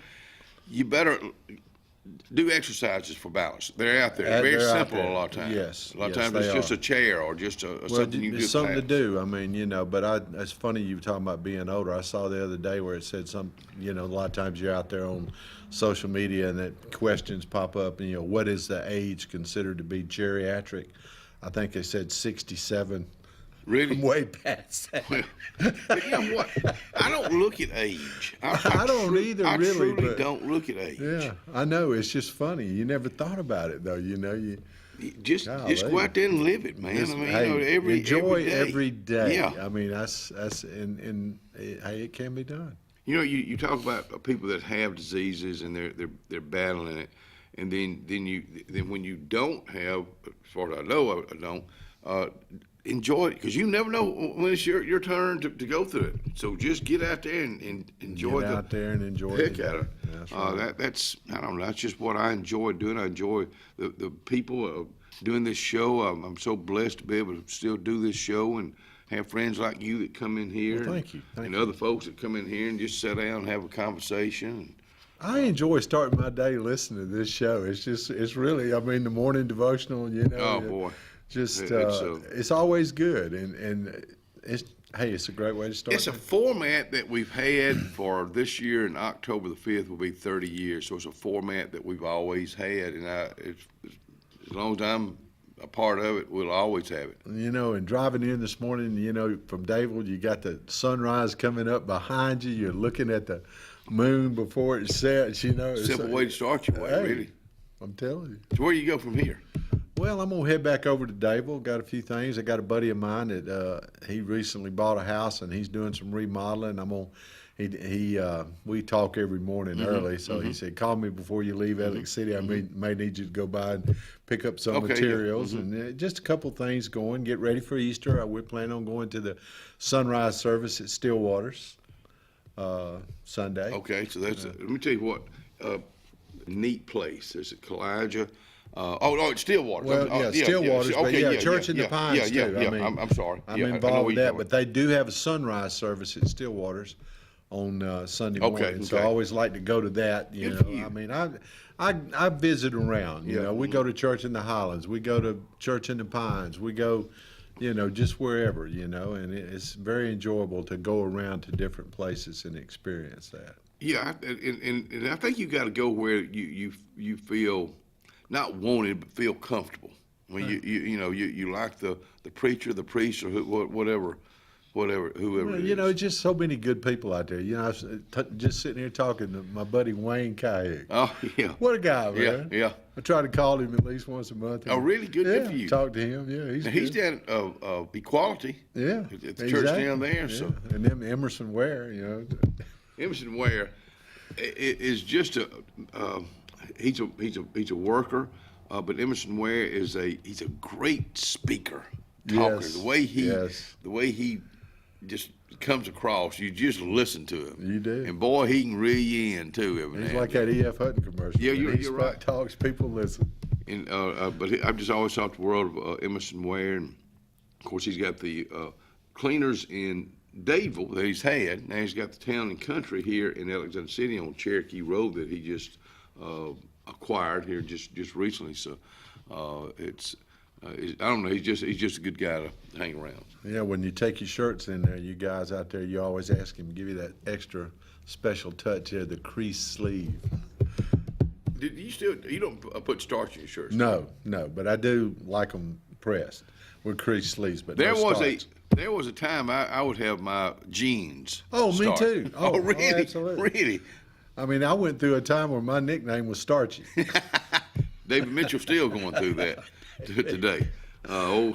do exercises for balance. They're out there. Very simple a lot of times. Yes. A lot of times it's just a chair or just something you do. It's something to do. I mean, but it's funny you were talking about being older. I saw the other day where it said a lot of times you're out there on social media and that questions pop up and, what is the age considered to be geriatric? I think they said 67. Really? I'm way past that. But you know what? I don't look at age. I don't either, I really. I truly don't look at age. Yeah, I know. It's just funny. You never thought about it, though. Just go out there and live it, man. Enjoy every day. Yeah. I mean, it can be done. You talk about people that have diseases and they're battling it, and then when you don't have, as far as I know, I don't. Enjoy it, because you never know when it's your turn to go through it. So just get out there and enjoy heck out of it. That's right. That's I don't know. That's just what I enjoy doing. I enjoy the people doing this show. I'm so blessed to be able to still do this show and have friends like you that come in here. Well, thank you. And other folks that come in here and just sit down and have a conversation. I enjoy starting my day listening to this show. It's really, the morning devotional. Oh boy. It's always good, and it's a great way to start. It's a format that we've had for this year, and October the 5th will be 30 years. So it's a format that we've always had, and as long as I'm a part of it. We'll always have it. You know, and driving in this morning, you know, from Dayville, you got the sunrise coming up behind you. You're looking at the moon before it sets, you know. Simple way to start your way, really. I'm telling you. So where do you go from here? Well, I'm going to head back over to Dayville. Got a few things. I got a buddy of mine that he recently bought a house, and he's doing some remodeling. We talk every morning early, so he said, call me before you leave Alex City. I may need you to go by and pick up some materials and just a couple things going. Get ready for Easter. We're planning on going to the sunrise service at Stillwater's Sunday. Okay, so that's let me tell you what, neat place. There's a Kalijah. It's Stillwater. Well, Stillwater's, but Church in the Pines too. Yeah, I mean, I'm sorry. I'm involved with that, but they do have a sunrise service at Stillwater's on Sunday morning. So I always like to go to that. You know, I mean, I visit around. You know, we go to Church in the Highlands, we go to Church in the Pines, we go, you know, just wherever. You know, and it's very enjoyable to go around to different places and experience that. Yeah, and I think you got to go where you feel not wanted but feel comfortable. I mean, you like the preacher, the priest, or whoever. Whoever it is. You know, just so many good people out there. You know, I was just sitting here talking to my buddy Wayne Kayak. Oh, yeah. What a guy, man. Yeah. I try to call him at least once a month. Oh, really? Good for you. Talk to him. Yeah, he's down at Equality. Yeah. At the church down there. Yeah. So. And then Emerson Ware, you know. Emerson Ware is just he's a worker, but Emerson Ware he's a great speaker, talker. Yes. The way he just comes across, you just listen to him. You do. And boy, he can reel you in too. He's like that E.F. Hutton commercial. Yeah, you're right. Talks, people listen. And but I've just always thought the world of Emerson Ware, and of course he's got the cleaners in Dayville that he's had. Now he's got the Town and Country here in Alexander City on Cherokee Road that he just acquired here just recently. So I don't know. He's just a good guy to hang around. Yeah, when you take your shirts in there, you guys out there, you always ask him to give you that extra special touch here, the crease sleeve. You don't put starch in your shirts? No, but I do like them pressed with crease sleeves. But there was a time I would have my jeans. Oh, starched. Me too. Oh, really? Oh, absolutely. Really? I mean, I went through a time where my nickname was Starchy. David Mitchell still going through that today.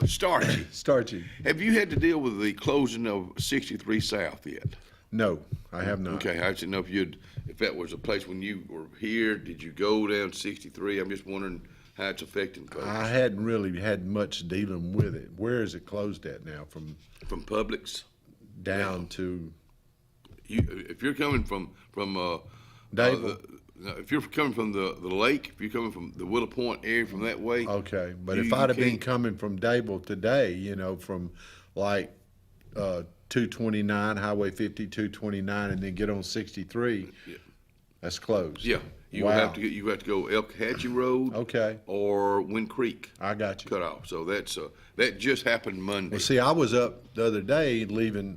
Starchy. Starchy. Have you had to deal with the closing of 63 South yet? No, I have not. Okay, I didn't know if that was a place when you were here. Did you go down 63? I'm just wondering how it's affecting folks. I hadn't really had much dealing with it. Where is it closed at now? From Publix down to. If you're coming from Dayville. If you're coming from the lake, if you're coming from the Willow Point area from that way. Okay, but if I'd have been coming from Dayville today, you know, from like 229, Highway 50, 229, and then get on 63, that's closed. Yeah, you have to go Elk-Hatchie Road. Okay. Or Wind Creek. I got you. Cut off. So that just happened Monday. Well, see, I was up the other day leaving,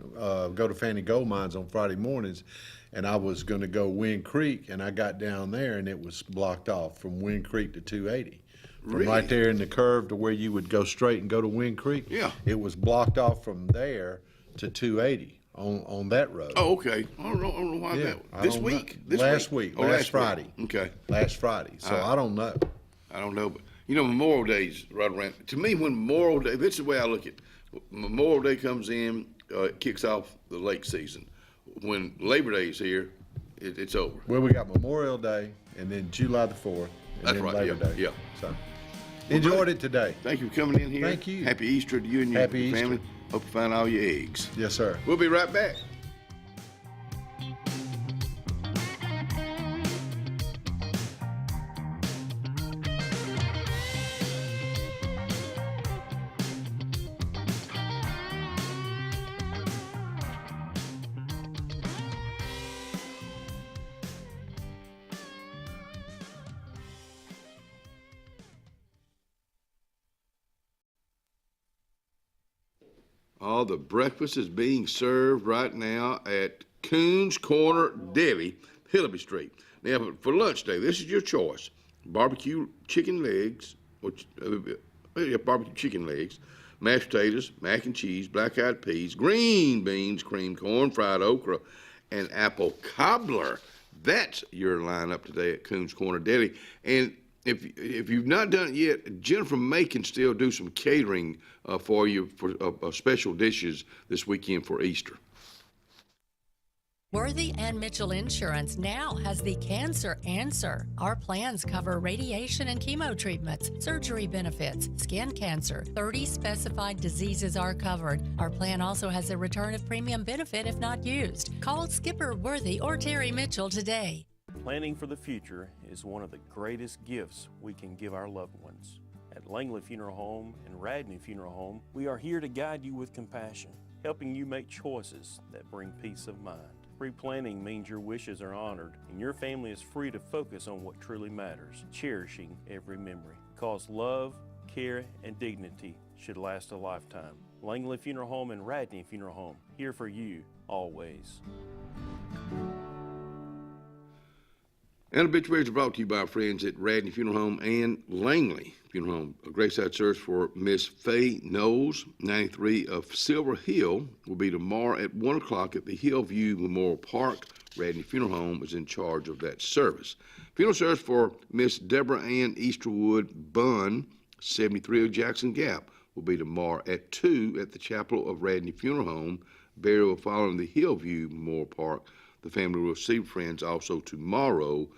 go to Fannie Gold Mines on Friday mornings. And I was going to go Wind Creek, and I got down there, and it was blocked off from Wind Creek to 280. From really? Right there in the curve to where you would go straight and go to Wind Creek. Yeah. It was blocked off from there to 280 on that road. Oh, okay. I don't know why that. This week? Last week. Last Friday. Okay. Last Friday. So I don't know. I don't know, but you know, Memorial Day's right around. To me, when Memorial Day, this is the way I look at it. Memorial Day comes in, it kicks off the lake season. When Labor Day is here, it's over. Well, we got Memorial Day, and then July the 4th, and That's then right. Labor Day. Yeah. So enjoyed it today. Thank you for coming in here. Thank you. Happy Easter to you and your family. Hope you find all your eggs. Yes, sir. We'll be right back. All the breakfast is being served right now at Coon's Corner Deli, Hillaby Street. Now, for lunch day, this is your choice. Barbecue chicken legs, barbecue chicken legs, mashed potatoes, mac and cheese, black-eyed peas, green beans, creamed corn, fried okra, and apple cobbler. That's your lineup today at Coons Corner Deli. And if you've not done it yet, Jennifer May can still do some catering for you for special dishes this weekend for Easter. Worthy and Mitchell Insurance now has the Cancer Answer. Our plans cover radiation and chemo treatments, surgery benefits, skin cancer. 30 specified diseases are covered. Our plan also has a return of premium benefit if not used. Call Skipper Worthy or Terry Mitchell today. Planning for the future is one of the greatest gifts we can give our loved ones. At Langley Funeral Home and Radney Funeral Home, we are here to guide you with compassion, helping you make choices that bring peace of mind. Pre-planning means your wishes are honored and your family is free to focus on what truly matters, cherishing every memory. Because love, care, and dignity should last a lifetime. Langley Funeral Home and Radney Funeral Home, here for you, always. And obituaries are brought to you by our friends at Radney Funeral Home and Langley Funeral Home. A graveside search for Miss Faye Knowles, 93 of Silver Hill, will be tomorrow at 1 o'clock at the Hillview Memorial Park. Radney Funeral Home is in charge of that service. Funeral search for Miss Deborah Ann Easterwood Bunn, 73 of Jackson Gap, will be tomorrow at 2 at the Chapel of Radney Funeral Home. Burial following the Hillview Memorial Park. The family will receive friends also tomorrow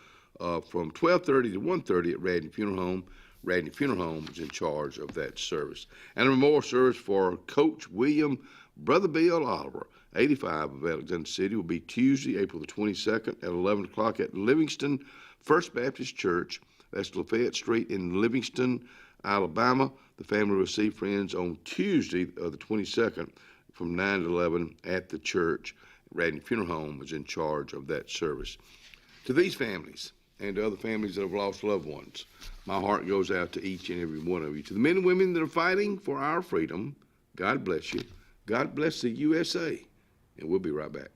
from 12:30 to 1:30 at Radney Funeral Home. Radney Funeral Home is in charge of that service. And a memorial service for Coach William Brother Bill Oliver, 85 of Alexander City, will be Tuesday, April the 22nd at 11 o'clock at Livingston First Baptist Church. That's Lafayette Street in Livingston, Alabama. The family will receive friends on Tuesday, the 22nd, from 9 to 11 at the church. Radney Funeral Home is in charge of that service. To these families and to other families that have lost loved ones, my heart goes out to each and every one of you. To the men and women that are fighting for our freedom, God bless you. God bless the USA. And we'll be right back.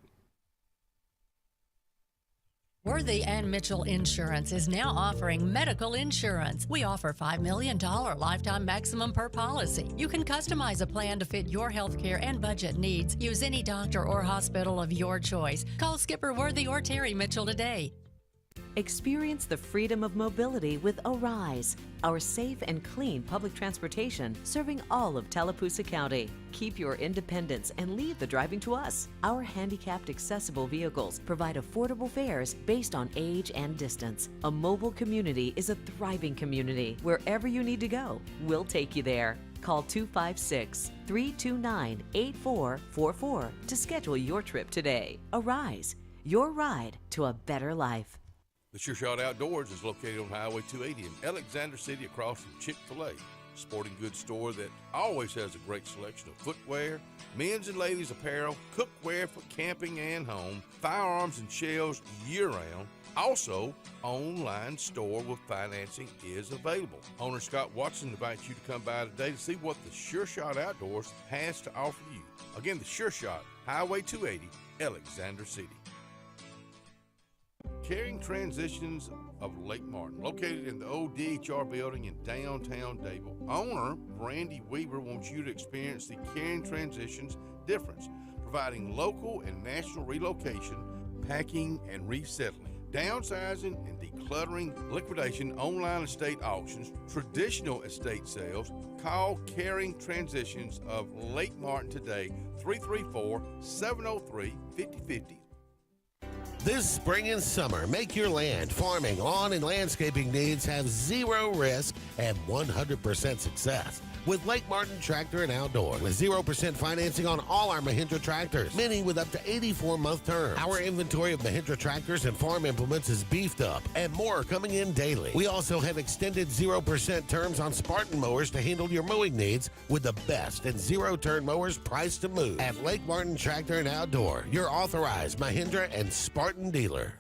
Worthy and Mitchell Insurance is now offering medical insurance. We offer $5 million lifetime maximum per policy. You can customize a plan to fit your healthcare and budget needs. Use any doctor or hospital of your choice. Call Skipper Worthy or Terry Mitchell today. Experience the freedom of mobility with Arise, our safe and clean public transportation serving all of Tallapoosa County. Keep your independence and leave the driving to us. Our handicapped accessible vehicles provide affordable fares based on age and distance. A mobile community is a thriving community. Wherever you need to go, we'll take you there. Call 256-329-8444 to schedule your trip today. Arise, your ride to a better life. The Sure Shot Outdoors is located on Highway 280 in Alexander City across from Chick-fil-A. Sporting goods store that always has a great selection of footwear, men's and ladies apparel, cookware for camping and home, firearms and shells year-round. Also, online store with financing is available. Owner Scott Watson invites you to come by today to see what the Sure Shot Outdoors has to offer you. Again, the Sure Shot, Highway 280, Alexander City. Caring Transitions of Lake Martin, located in the old DHR building in downtown Dable. Owner Randy Weaver wants you to experience the Caring Transitions difference, providing local and national relocation, packing and resettling, downsizing and decluttering, liquidation, online estate auctions, traditional estate sales. Call Caring Transitions of Lake Martin today, 334-703-5050. This spring and summer, make your land, farming, lawn, and landscaping needs have zero risk and 100% success with Lake Martin Tractor and Outdoor. With 0% financing on all our Mahindra tractors, many with up to 84-month terms. Our inventory of Mahindra tractors and farm implements is beefed up, and more are coming in daily. We also have extended 0% terms on Spartan mowers to handle your mowing needs with the best and zero-turn mowers priced to move. At Lake Martin Tractor and Outdoor, your authorized Mahindra and Spartan dealer.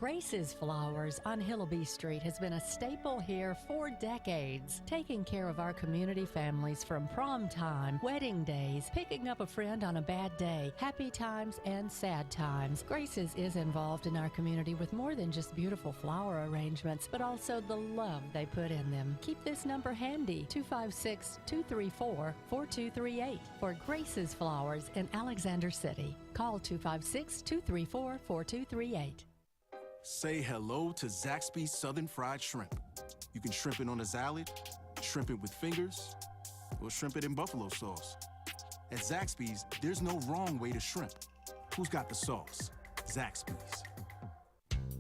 Grace's Flowers on Hillaby Street has been a staple here for decades, taking care of our community families from prom time, wedding days, picking up a friend on a bad day, happy times and sad times. Grace's is involved in our community with more than just beautiful flower arrangements, but also the love they put in them. Keep this number handy, 256-234-4238 for Grace's Flowers in Alexander City. Call 256-234-4238. Say hello to Zaxby's Southern Fried Shrimp. You can shrimp it on a salad, shrimp it with fingers, or shrimp it in buffalo sauce. At Zaxby's, there's no wrong way to shrimp. Who's got the sauce? Zaxby's.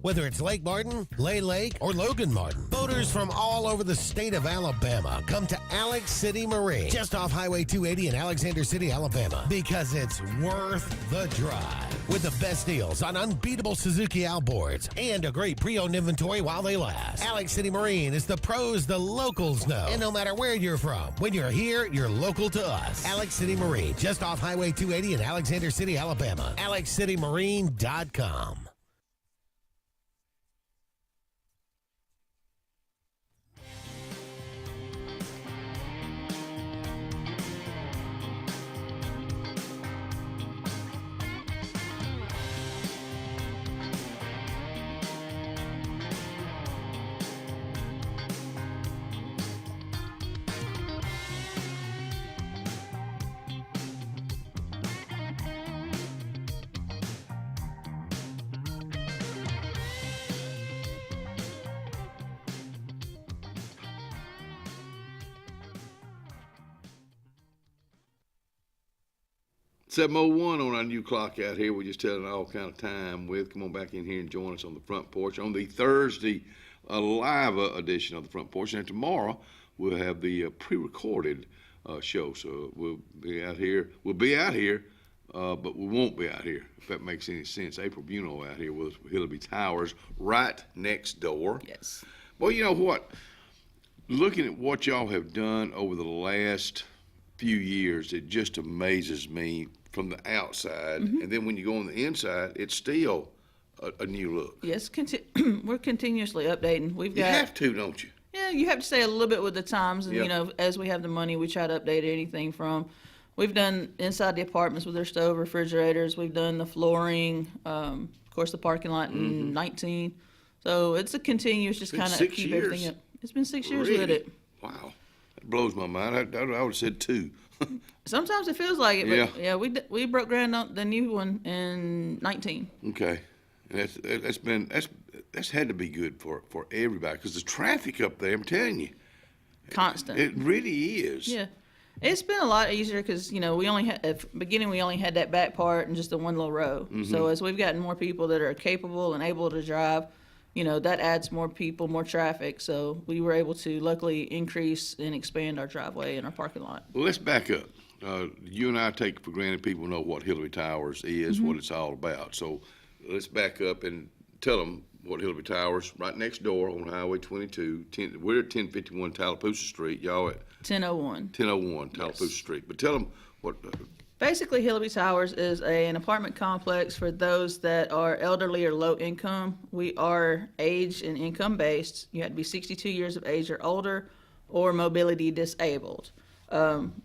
Whether it's Lake Martin, Lay Lake, or Logan Martin, boaters from all over the state of Alabama come to Alex City Marine, just off Highway 280 in Alexander City, Alabama, because it's worth the drive. With the best deals on unbeatable Suzuki outboards and a great pre-owned inventory while they last. Alex City Marine is the pros the locals know. And no matter where you're from, when you're here, you're local to us. Alex City Marine, just off Highway 280 in Alexander City, Alabama. AlexCityMarine.com. $7:01 on our new clock out here. We're just telling all kind of time with. Come on back in here and join us on the front porch on the Thursday live edition of the front porch. And tomorrow we'll have the pre-recorded show. So we'll be out here. We'll be out here, but we won't be out here, if that makes any sense. April Buno out here with Hillaby Towers right next door. Yes. Well, you know what? Looking at what y'all have done over the last few years, it just amazes me from the outside, and then when you go on the inside, it's still a new look. Yes, we're continuously updating. We've got. You have to, don't you? Yeah, you have to stay a little bit with the times, and Yep. you know, as we have the money, we try to update anything from. We've done inside the apartments with their stove, refrigerators. We've done the flooring, of course, the parking lot in 19. So it's a continuous, just kind of keep everything up. It's been 6 years with it. Wow, that blows my mind. I would have said 2. Sometimes it feels like it, but yeah, we broke ground on the new one in 19. Okay, and that's had to be good for everybody, because the traffic up there, I'm telling you, Constant. It really is. Yeah, it's been a lot easier because we only had at the beginning we only had that back part and just the one little row. So as we've gotten more people that are capable and able to drive, that adds more people, more traffic. So we were able to luckily increase and expand our driveway and our parking lot. Well, let's back up. You and I take for granted people know what Hillaby Towers is, what it's all about. So let's back up and tell them what Hillaby Towers, right next door on Highway 22. We're at 1051 Tallapoosa Street. Y'all at 1001. 1001 Tallapoosa Street. But tell them what. Basically, Hillaby Towers is an apartment complex for those that are elderly or low income. We are age and income based. You have to be 62 years of age or older, or mobility disabled.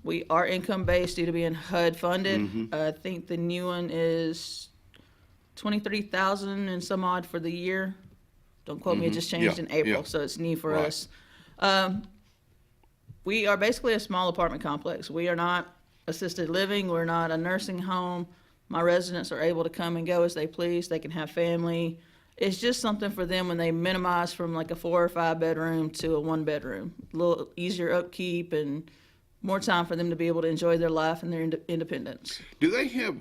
We are income based due to being HUD funded. I think the new one is $23,000 and some odd for the year. Don't quote me; it just changed in April, so it's new for us. We are basically a small apartment complex. We are not assisted living. We're not a nursing home. My residents are able to come and go as they please. They can have family. It's just something for them when they minimize from like a 4 or 5 bedroom to a 1 bedroom. A little easier upkeep and more time for them to be able to enjoy their life and their independence. Do they have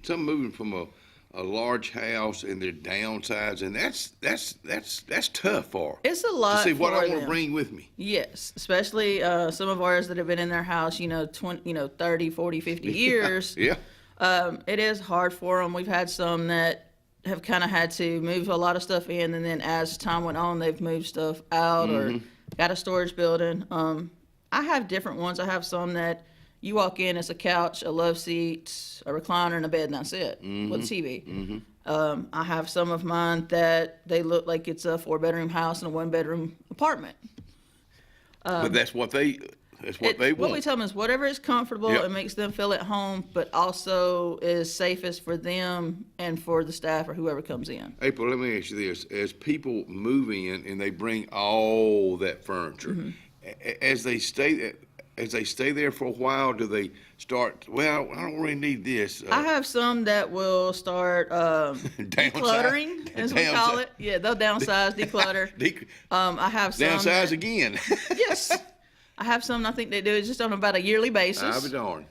some moving from a large house and their downsides, and that's tough for. It's a lot. To see what I want them. to bring with me. Yes, especially some of ours that have been in their house, 30, 40, 50 years. Yeah. It is hard for them. We've had some that have kind of had to move a lot of stuff in, and then as time went on, they've moved stuff out or got a storage building. I have different ones. I have some that you walk in, it's a couch, a love seat, a recliner, and a bed, and that's it, with a TV. I have some of mine that they look like it's a 4-bedroom house and a 1-bedroom apartment. But that's what they want. What we tell them is whatever is comfortable Yep. and makes them feel at home, but also is safest for them and for the staff or whoever comes in. April, let me ask you this. As people move in and they bring all that furniture, as they stay there for a while, do they start, well, I don't really need this. I have some that will start decluttering, as we call it. Yeah, they'll downsize, declutter. I have some Downsize again. Yes. I have some, I think they do it just on about a yearly basis. I'll be darned.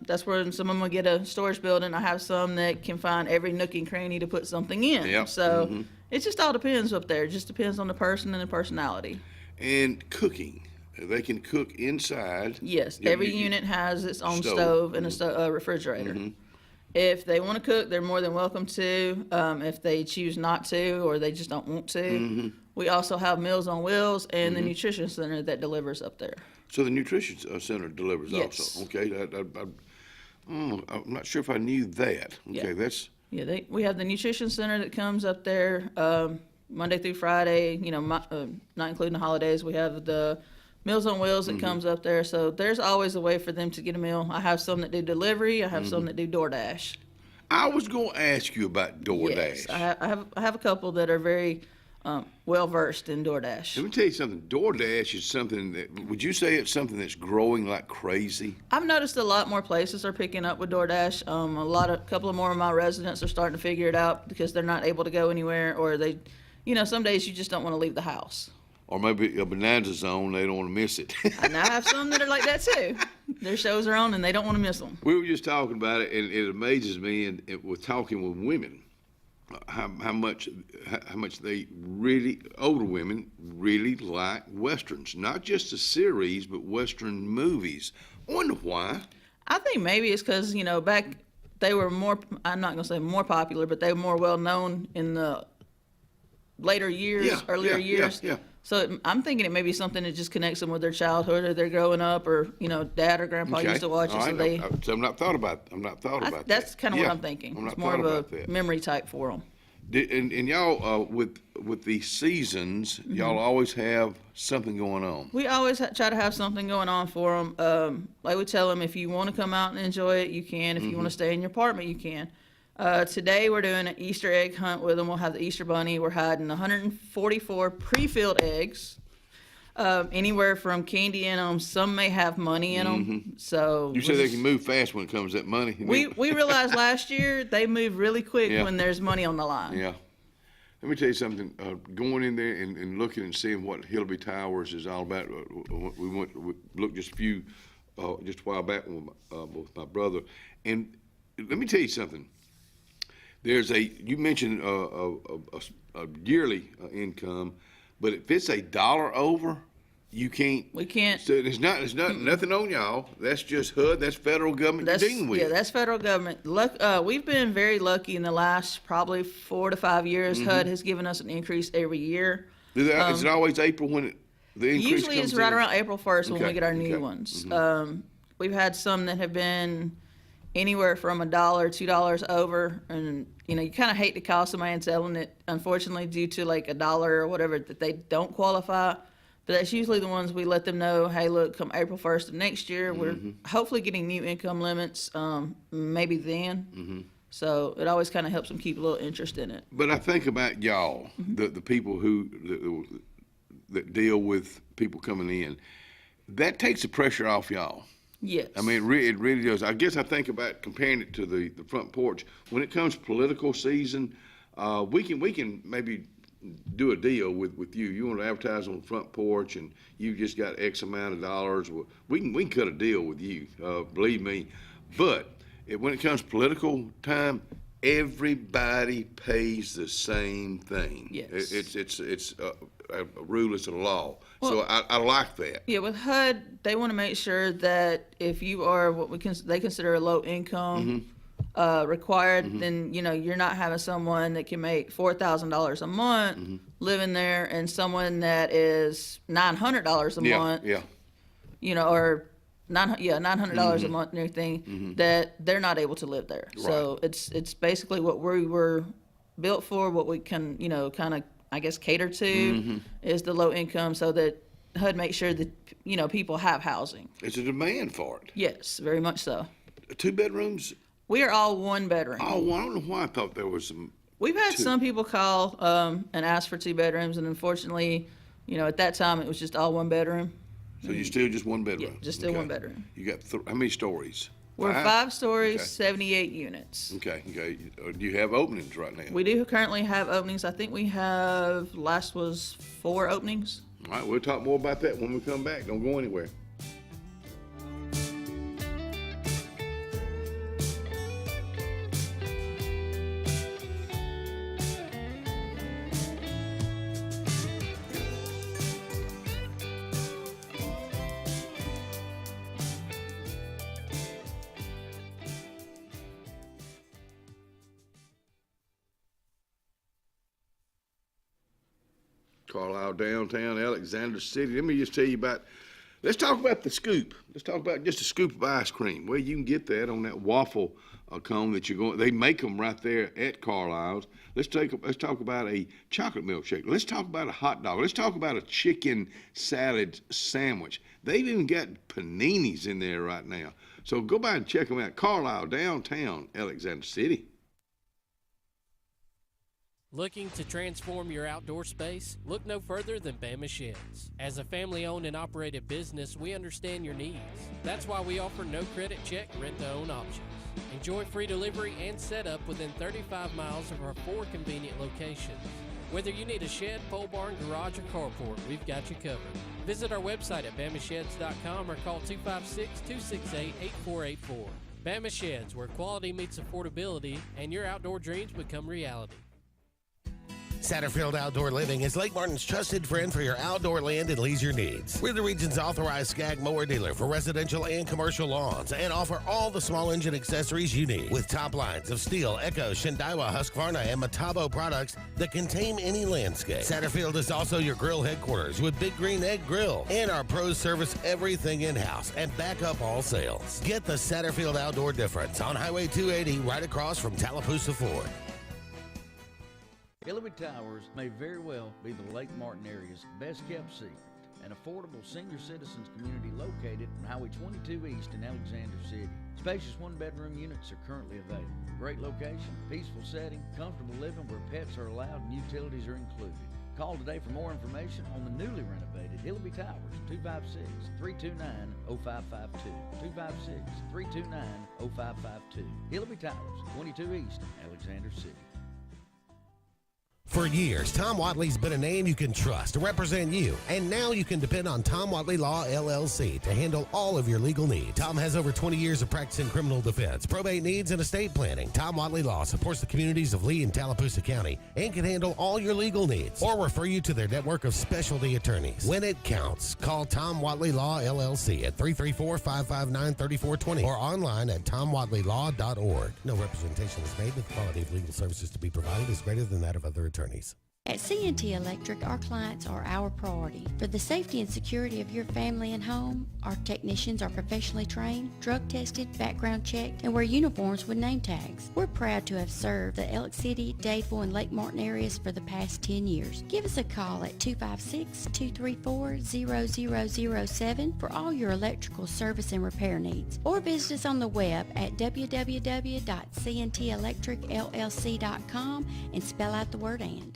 That's where some of them will get a storage building. I have some that can find every nook and cranny to put something in. Yep. So it just all depends up there. It just depends on the person and the personality. And cooking. They can cook inside. Yes, every unit has its own stove and a refrigerator. If they want to cook, they're more than welcome to. If they choose not to or they just don't want to. We also have Meals on Wheels and the Nutrition Center that delivers up there. So the Nutrition Center delivers Yes. also. Okay. I'm not sure if I knew that. Okay, that's... Yeah, we have the Nutrition Center that comes up there Monday through Friday, not including the holidays. We have the Meals on Wheels that comes up there. So there's always a way for them to get a meal. I have some that do delivery. I have some that do DoorDash. I was going to ask you about DoorDash. Yes, I have a couple that are very well-versed in DoorDash. Let me tell you something. DoorDash is something that, would you say it's something that's growing like crazy? I've noticed a lot more places are picking up with DoorDash. A couple of more of my residents are starting to figure it out because they're not able to go anywhere, or they, some days you just don't want to leave the house. Or maybe a bonanza zone, they don't want to miss it. And I have some that are like that too. Their shows are on and they don't want to miss them. We were just talking about it, and it amazes me, and with talking with women, how much they really, older women really like Westerns. Not just the series, but Western movies. I wonder why. I think maybe it's because, back they were more, I'm not going to say more popular, but they were more well known in the later years, earlier years. Yeah. So I'm thinking it may be something that just connects them with their childhood or they're growing up, or dad or grandpa used to watch it. So I'm not thought about that. That's kind of what I'm thinking. It's more of a memory type for them. And y'all, with the seasons, y'all always have something going on. We always try to have something going on for them. Like we tell them, if you want to come out and enjoy it, you can. If you want to stay in your apartment, you can. Today we're doing an Easter egg hunt with them. We'll have the Easter Bunny. We're hiding 144 pre-filled eggs, anywhere from candy in them. Some may have money in them. So you say they can move fast when it comes to that money. We realized last year they move really quick when there's money on the line. Yeah. Let me tell you something. Going in there and looking and seeing what Hillby Towers is all about. We looked just a while back with my brother, and let me tell you something. You mentioned a yearly income, but if it's $1 over, you can't. We can't. So it's nothing on y'all. That's just HUD. That's federal government you're dealing with. Yeah, that's federal government. We've been very lucky in the last probably 4 to 5 years. HUD has given us an increase every year. Is it always April when the increase usually comes it's right in? around April 1st when we get our new ones. We've had some that have been anywhere from $1, $2 over, and you kind of hate to call somebody and tell them that, unfortunately, due to like $1 or whatever, that they don't qualify. But that's usually the ones we let them know, hey, look, come April 1st of next year, we're hopefully getting new income limits, maybe then. So it always kind of helps them keep a little interest in it. But I think about y'all, the people that deal with people coming in. That takes the pressure off y'all. Yes. I mean, it really does. I guess I think about comparing it to the front porch. When it comes to political season, we can maybe do a deal with you. You want to advertise on the front porch, and you just got X amount of dollars. Well, we can cut a deal with you. Believe me. But when it comes to political time, everybody pays the same thing. Yes. It's a rule. It's a law. So I like that. Yeah, with HUD, they want to make sure that if you are what they consider a low income required, then you're not having someone that can make $4,000 a month living there, and someone that is $900 a month. Yeah. Or $900 a month and everything, that they're not able to live there. So it's basically what we were built for, what we can, kind of, I guess, cater to is the low income, so that HUD makes sure that, people have housing. It's a demand for it. Yes, very much so. 2 bedrooms? We are all 1 bedroom. Oh, well, I don't know why I thought there was some. We've had some people call and ask for 2 bedrooms, and unfortunately, at that time it was just all 1 bedroom. So you're still just 1 bedroom? Yeah, just still 1 bedroom. You got how many stories? We're 5 stories, Okay. 78 units. Okay. Do you have openings right now? We do currently have openings. I think we have, last was 4 openings. All right, we'll talk more about that when we come back. Don't go anywhere. Carlisle downtown, Alexander City. Let me just tell you about, let's talk about the scoop. Let's talk about just a scoop of ice cream. Well, you can get that on that waffle cone that you're going, they make them right there at Carlisle's. Let's talk about a chocolate milkshake. Let's talk about a hot dog. Let's talk about a chicken salad sandwich. They've even got paninis in there right now. So go by and check them out. Carlisle downtown, Alexander City. Looking to transform your outdoor space? Look no further than Bama Sheds. As a family-owned and operated business, we understand your needs. That's why we offer no credit check, rent-to-own options. Enjoy free delivery and setup within 35 miles of our 4 convenient locations. Whether you need a shed, pole barn, garage, or carport, we've got you covered. Visit our website at bamasheds.com or call 256-268-8484. Bama Sheds, where quality meets affordability and your outdoor dreams become reality. Satterfield Outdoor Living is Lake Martin's trusted friend for your outdoor land and leisure needs. We're the region's authorized Skag mower dealer for residential and commercial lawns and offer all the small engine accessories you need with top lines of Steel, Echo, Shindaiwa, Husqvarna, and Metabo products that can tame any landscape. Satterfield is also your grill headquarters with Big Green Egg Grill, and our pros service everything in-house and back up all sales. Get the Satterfield Outdoor difference on Highway 280 right across from Tallapoosa Ford. Hillary Towers may very well be the Lake Martin area's best kept secret. An affordable senior citizens community located on Highway 22 East in Alexander City. Spacious 1-bedroom units are currently available. Great location, peaceful setting, comfortable living where pets are allowed and utilities are included. Call today for more information on the newly renovated Hillary Towers, 256-329-0552. 256-329-0552. Hillary Towers, 22 East, Alexander City. For years, Tom Watley's been a name you can trust to represent you, and now you can depend on Tom Watley Law, LLC to handle all of your legal needs. Tom has over 20 years of practice in criminal defense, probate needs, and estate planning. Tom Watley Law supports the communities of Lee and Tallapoosa County and can handle all your legal needs or refer you to their network of specialty attorneys. When it counts, call Tom Watley Law, LLC at 334-559-3420 or online at tomwatleylaw.org. No representation is made, but the quality of legal services to be provided is greater than that of other attorneys. At CNT Electric, our clients are our priority. For the safety and security of your family and home, our technicians are professionally trained, drug tested, background checked, and wear uniforms with name tags. We're proud to have served the Elk City, Dadeville, and Lake Martin areas for the past 10 years. Give us a call at 256-234-0007 for all your electrical service and repair needs, or visit us on the web at www.cntelectricllc.com and spell out the word "and."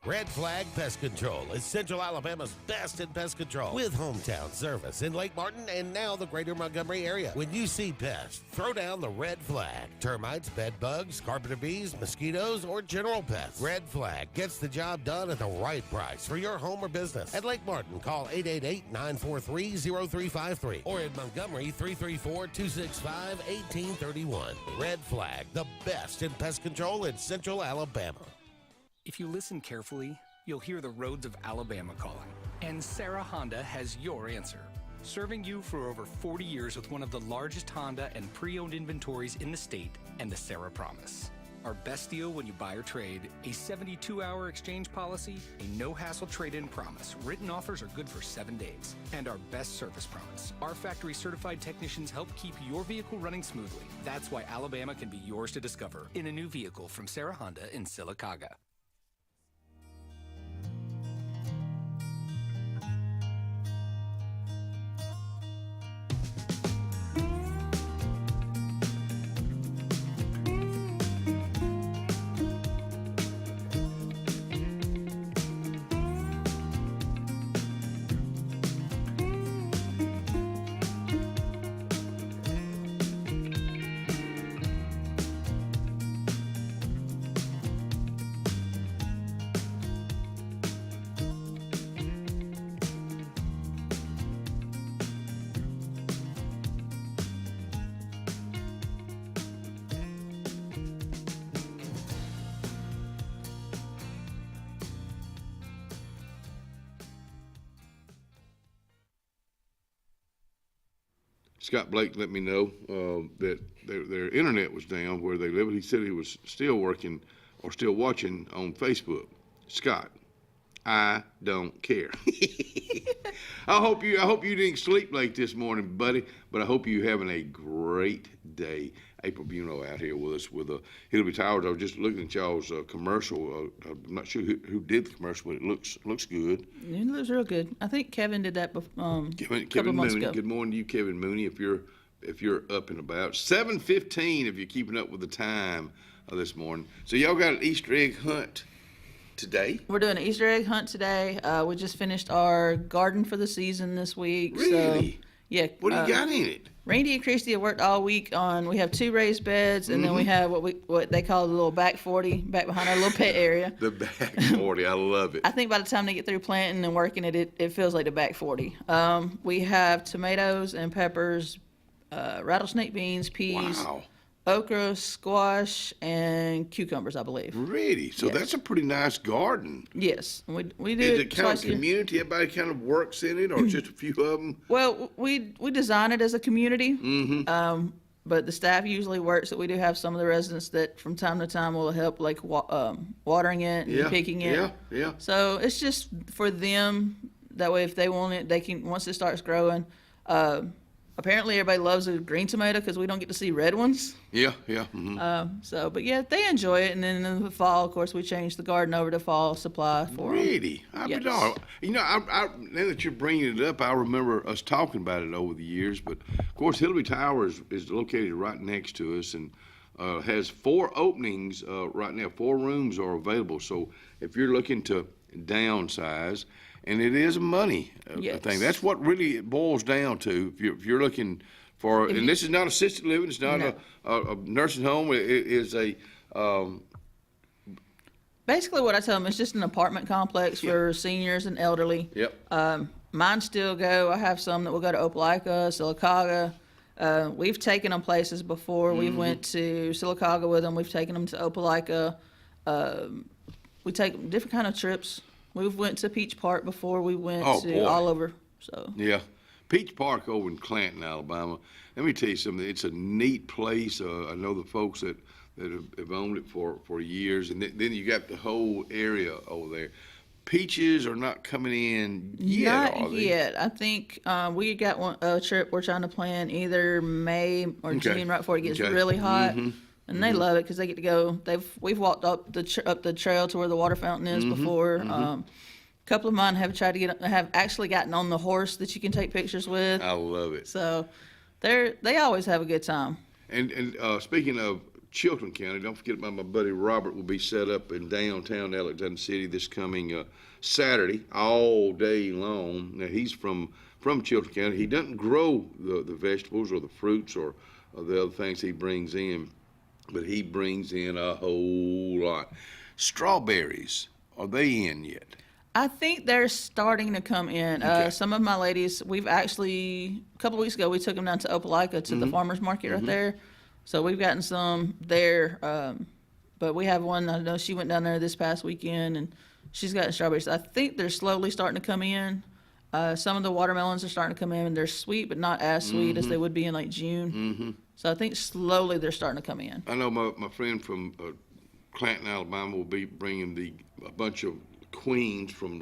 Red Flag Pest Control is Central Alabama's best in pest control with hometown service in Lake Martin and now the greater Montgomery area. When you see pests, throw down the red flag. Termites, bed bugs, carpenter bees, mosquitoes, or general pests. Red Flag gets the job done at the right price for your home or business. At Lake Martin, call 888-943-0353 or in Montgomery, 334-265-1831. Red Flag, the best in pest control in Central Alabama. If you listen carefully, you'll hear the roads of Alabama calling. And Sarah Honda has your answer. Serving you for over 40 years with one of the largest Honda and pre-owned inventories in the state and the Sarah Promise. Our best deal when you buy or trade, a 72-hour exchange policy, a no-hassle trade-in promise. Written offers are good for 7 days. And our best service promise. Our factory-certified technicians help keep your vehicle running smoothly. That's why Alabama can be yours to discover in a new vehicle from Sarah Honda in Sylacauga. Scott Blake let me know that their internet was down where they live. He said he was still working or still watching on Facebook. Scott, I don't care. I hope you didn't sleep late this morning, buddy, but I hope you're having a great day. April Buno out here with us with Hillary Towers. I was just looking at y'all's commercial. I'm not sure who did the commercial, but it looks good. It looks real good. I think Kevin did that before, Kevin months Mooney. ago. Good morning to you, Kevin Mooney. If you're up and about, 7:15. If you're keeping up with the time this morning. So y'all got an Easter egg hunt today? We're doing an Easter egg hunt today. We just finished our garden for the season this week. Really? So, yeah. What do you got in it? Randy and Christy have worked all week on. We have 2 raised beds, and then we have what they call the little back 40, back behind our little pet area. The back 40, I love it. I think by the time they get through planting and working it feels like the back 40. We have tomatoes and peppers, rattlesnake beans, peas, okra, squash, and cucumbers, I believe. Really? So Yes. that's a pretty nice garden. Yes, we do. Is it kind of community? Everybody kind of works in it, or just a few of them? Well, we design it as a community, Mm-hmm. but the staff usually works it. We do have some of the residents that from time to time will help, like watering it and picking it. Yeah. So it's just for them. That way, if they want it, they can. Once it starts growing, apparently everybody loves a green tomato because we don't get to see red ones. Yeah. Mm-hmm. But yeah, they enjoy it. And then in the fall, of course, we change the garden over to fall supply for them. Really? Yes. I now that you're bringing it up, I remember us talking about it over the years. But of course, Hillary Towers is located right next to us and has 4 openings right now. 4 rooms are available. So if you're looking to downsize, and it is a money thing. That's what really it boils down to. If you're looking for, and this is not assisted living, it's not a nursing home. It is a basically what I tell them is just an apartment complex for seniors and elderly. Yep. Mine still go. I have some that will go to Opelika, Sylacauga. We've taken them places before. We went to Sylacauga with them. We've taken them to Opelika. We take different kind of trips. We've went to Peach Park before. We went all over. So yeah, Peach Park over in Clanton, Alabama. Let me tell you something. It's a neat place. I know the folks that have owned it for years, and then you got the whole area over there. Peaches are not coming in yet, not are they? yet. I think we got a trip we're trying to plan either May or June, right before it gets really hot. Mm-hmm. And they love it because they get to go. We've walked up the trail to where the water fountain is before. A couple of mine have tried to have actually gotten on the horse that you can take pictures with. I love it. So they always have a good time. And speaking of Chilton County, don't forget about my buddy Robert will be set up in downtown Alexander City this coming Saturday all day long. Now he's from Chilton County. He doesn't grow the vegetables or the fruits or the other things he brings in, but he brings in a whole lot. Strawberries, are they in yet? I think they're starting to come in. Some of my ladies, we've actually, a couple of weeks ago, we took them down to Opelika to the farmer's market right there. So we've gotten some there. But we have one, I know she went down there this past weekend, and she's gotten strawberries. I think they're slowly starting to come in. Some of the watermelons are starting to come in, and they're sweet, but not as sweet as they would be in like June. So I think slowly they're starting to come in. I know my friend from Clanton, Alabama will be bringing a bunch of queens from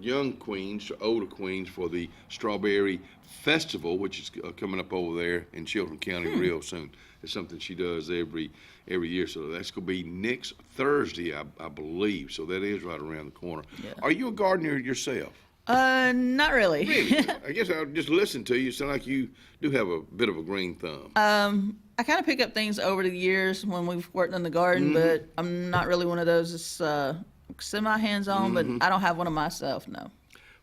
young queens to older queens for the Strawberry Festival, which is coming up over there in Chilton County real soon. It's something she does every year. So that's going to be next Thursday, I believe. So that is right around the corner. Yeah. Are you a gardener yourself? Not really. Really? I guess I'll just listen to you. Sound like you do have a bit of a green thumb. I kind of pick up things over the years when we've worked in the garden, but I'm not really one of those that's semi hands-on, but I don't have one of myself, no.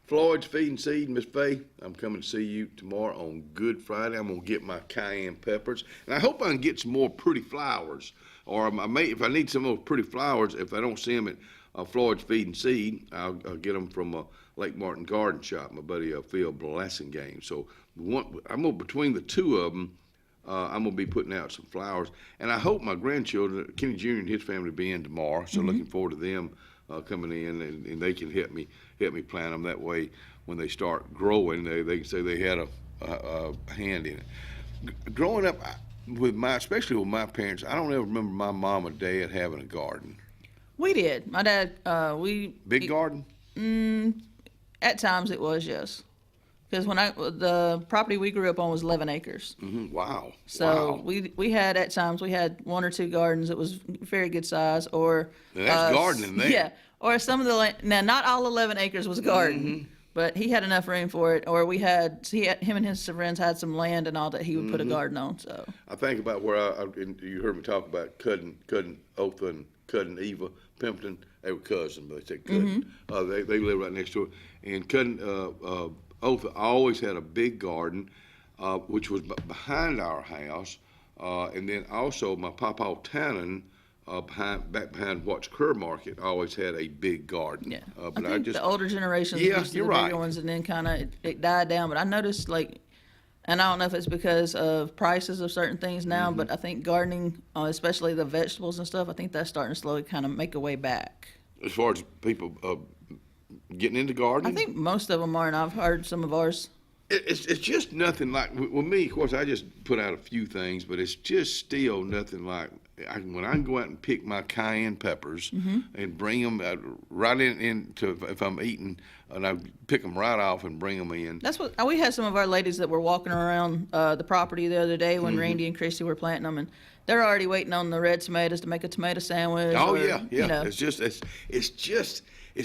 Floyd's Feed and Seed, Miss Faye, I'm coming to see you tomorrow on Good Friday. I'm going to get my cayenne peppers, and I hope I can get some more pretty flowers, or if I need some more pretty flowers, if I don't see them at Floyd's Feed and Seed, I'll get them from Lake Martin Garden Shop, my buddy Phil Blassingame. So between the two of them, I'm going to be putting out some flowers, and I hope my grandchildren, Kenny Jr. and his family, will be in tomorrow, so looking forward to them coming in, and they can help me plant them. That way, when they start growing, they can say they had a hand in it. Growing up especially with my parents, I don't ever remember my mom or dad having a garden. We did. My dad, big garden. At times it was, yes. Because the property we grew up on was 11 acres. Wow. So we had, at times, we had one or two gardens that was very good size, or that's gardening there. Yeah, or some of the land. Now, not all 11 acres was garden, but he had enough room for it. Or him and his friends had some land and all that he would put a garden on. So I think about where you heard me talk about Cudden, Otha, and Cudden Eva Pimpleton. They were cousins, but they said Cudden. They live right next to it, and Cudden. Otha always had a big garden, which was behind our house, and then also my Papa Tannen, back behind Watts Kerr Market, always had a big garden. Yeah, but I think the older generations used to the right. bigger ones, and then kind of it died down. But I noticed, and I don't know if it's because of prices of certain things now, but I think gardening, especially the vegetables and stuff, I think that's starting to slowly kind of make a way back. As far as people getting into gardening? I think most of them are, and I've heard some of ours. It's just nothing like, with me, of course, I just put out a few things, but it's just still nothing like, when I can go out and pick my cayenne peppers and bring them right into, if I'm eating, and I pick them right off and bring them in. That's what, we had some of our ladies that were walking around the property the other day when Randy and Christy were planting them, and they're already waiting on the red tomatoes to make a tomato sandwich. Oh, yeah. You know. It's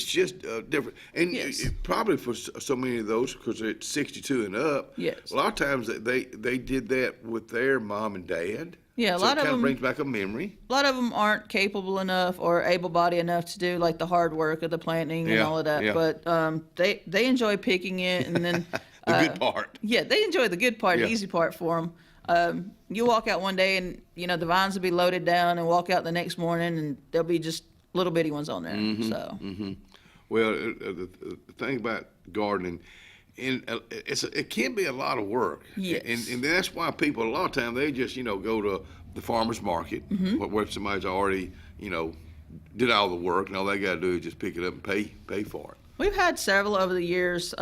just different. And probably for so many of those, because it's 62 and up, a lot of times they did that with their mom and dad. Yeah, a so lot it of them brings back a memory. A lot of them aren't capable enough or able-bodied enough to do like the hard work of the planting and all of that. Yeah. But they enjoy picking it, and then the good part. Yeah, they enjoy the good part, the easy part for them. You walk out one day and the vines will be loaded down, and walk out the next morning and there'll be just little bitty ones on there. Well, the thing about gardening, it can be a lot of work. Yes. And that's why people, a lot of times, they just, go to the farmer's market, where somebody's already, did all the work, and all they got to do is just pick it up and pay for it. We've had several over the years.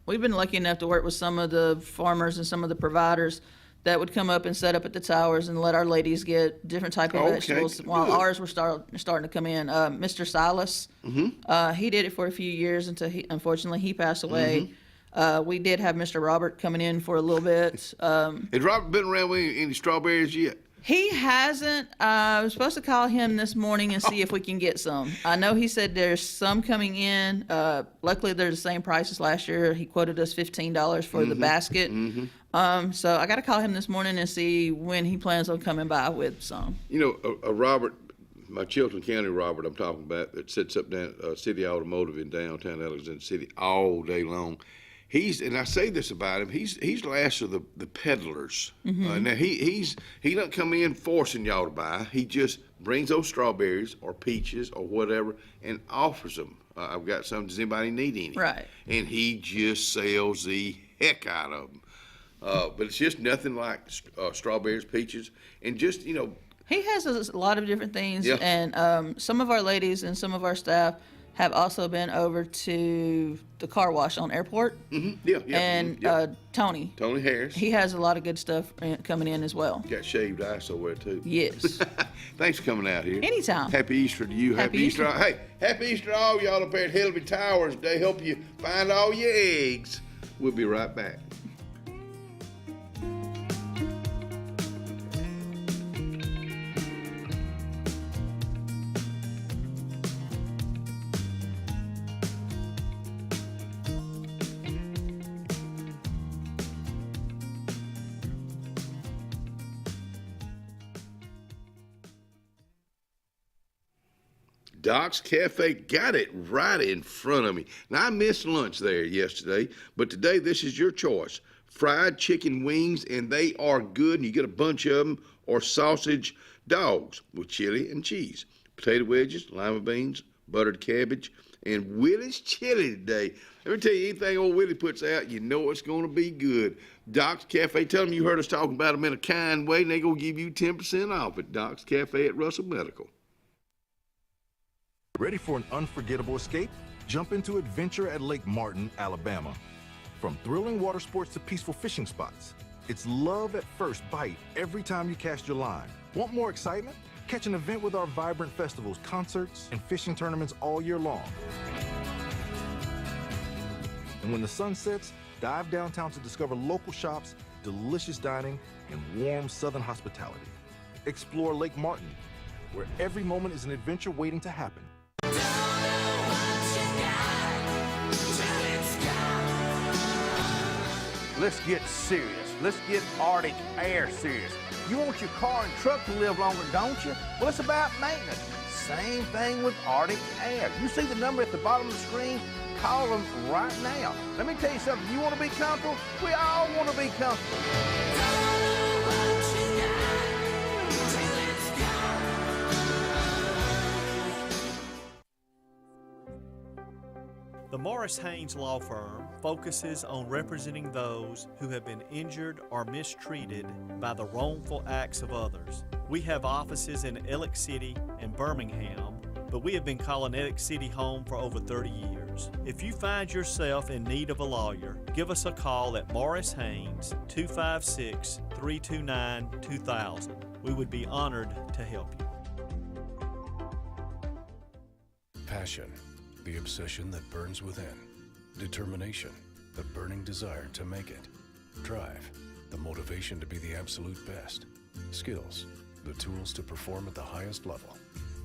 We've been lucky enough to work with some of the farmers and some of the providers that would come up and set up at the towers and let our ladies get different type of vegetables while ours were starting to come in. Mr. Silas, he did it for a few years until unfortunately he passed away. We did have Mr. Robert coming in for a little bit. Has Robert been around with any strawberries yet? He hasn't. I was supposed to call him this morning and see if we can get some. I know he said there's some coming in. Luckily, they're the same price as last year. He quoted us $15 for the basket. So I got to call him this morning and see when he plans on coming by with some. Robert, my Chilton County Robert I'm talking about, that sits up down City Automotive in downtown Alexander City all day long. And I say this about him, he's last of the peddlers. Now he doesn't come in forcing y'all to buy. He just brings those strawberries or peaches or whatever and offers them. I've got some. Does anybody need any? Right. And he just sells the heck out of them. But it's just nothing like strawberries, peaches, and just He has a lot of different things, and some of our ladies and some of our staff have also been over to the car wash on Airport. And Tony. Tony Harris. He has a lot of good stuff coming in as well. Got shaved ice over there, too. Yes. Thanks for coming out here. Anytime. Happy Easter to you. Happy Easter. Hey, happy Easter to all y'all up there at Hillby Towers. They help you find all your eggs. We'll be right back. Doc's Cafe got it right in front of me. Now, I missed lunch there yesterday, but today this is your choice. Fried chicken wings, and they are good, and you get a bunch of them, or sausage dogs with chili and cheese. Potato wedges, lima beans, buttered cabbage, and Willie's chili today. Let me tell you, anything old Willie puts out, you know it's going to be good. Doc's Cafe, tell them you heard us talking about them in a kind way, and they're going to give you 10% off at Doc's Cafe at Russell Medical. Ready for an unforgettable escape? Jump into adventure at Lake Martin, Alabama. From thrilling water sports to peaceful fishing spots, it's love at first bite every time you cast your line. Want more excitement? Catch an event with our vibrant festivals, concerts, and fishing tournaments all year long. And when the sun sets, dive downtown to discover local shops, delicious dining, and warm southern hospitality. Explore Lake Martin, where every moment is an adventure waiting to happen. Let's get serious. Let's get Arctic Air serious. You want your car and truck to live longer, don't you? Well, it's about maintenance. Same thing with Arctic Air. You see the number at the bottom of the screen? Call them right now. Let me tell you something. You want to be comfortable? We all want to be comfortable. The Morris Haynes Law Firm focuses on representing those who have been injured or mistreated by the wrongful acts of others. We have offices in Ellick City and Birmingham, but we have been calling Ellick City home for over 30 years. If you find yourself in need of a lawyer, give us a call at Morris Haynes, 256-329-2000. We would be honored to help you. Passion. The obsession that burns within. Determination, the burning desire to make it. Drive, the motivation to be the absolute best. Skills, the tools to perform at the highest level.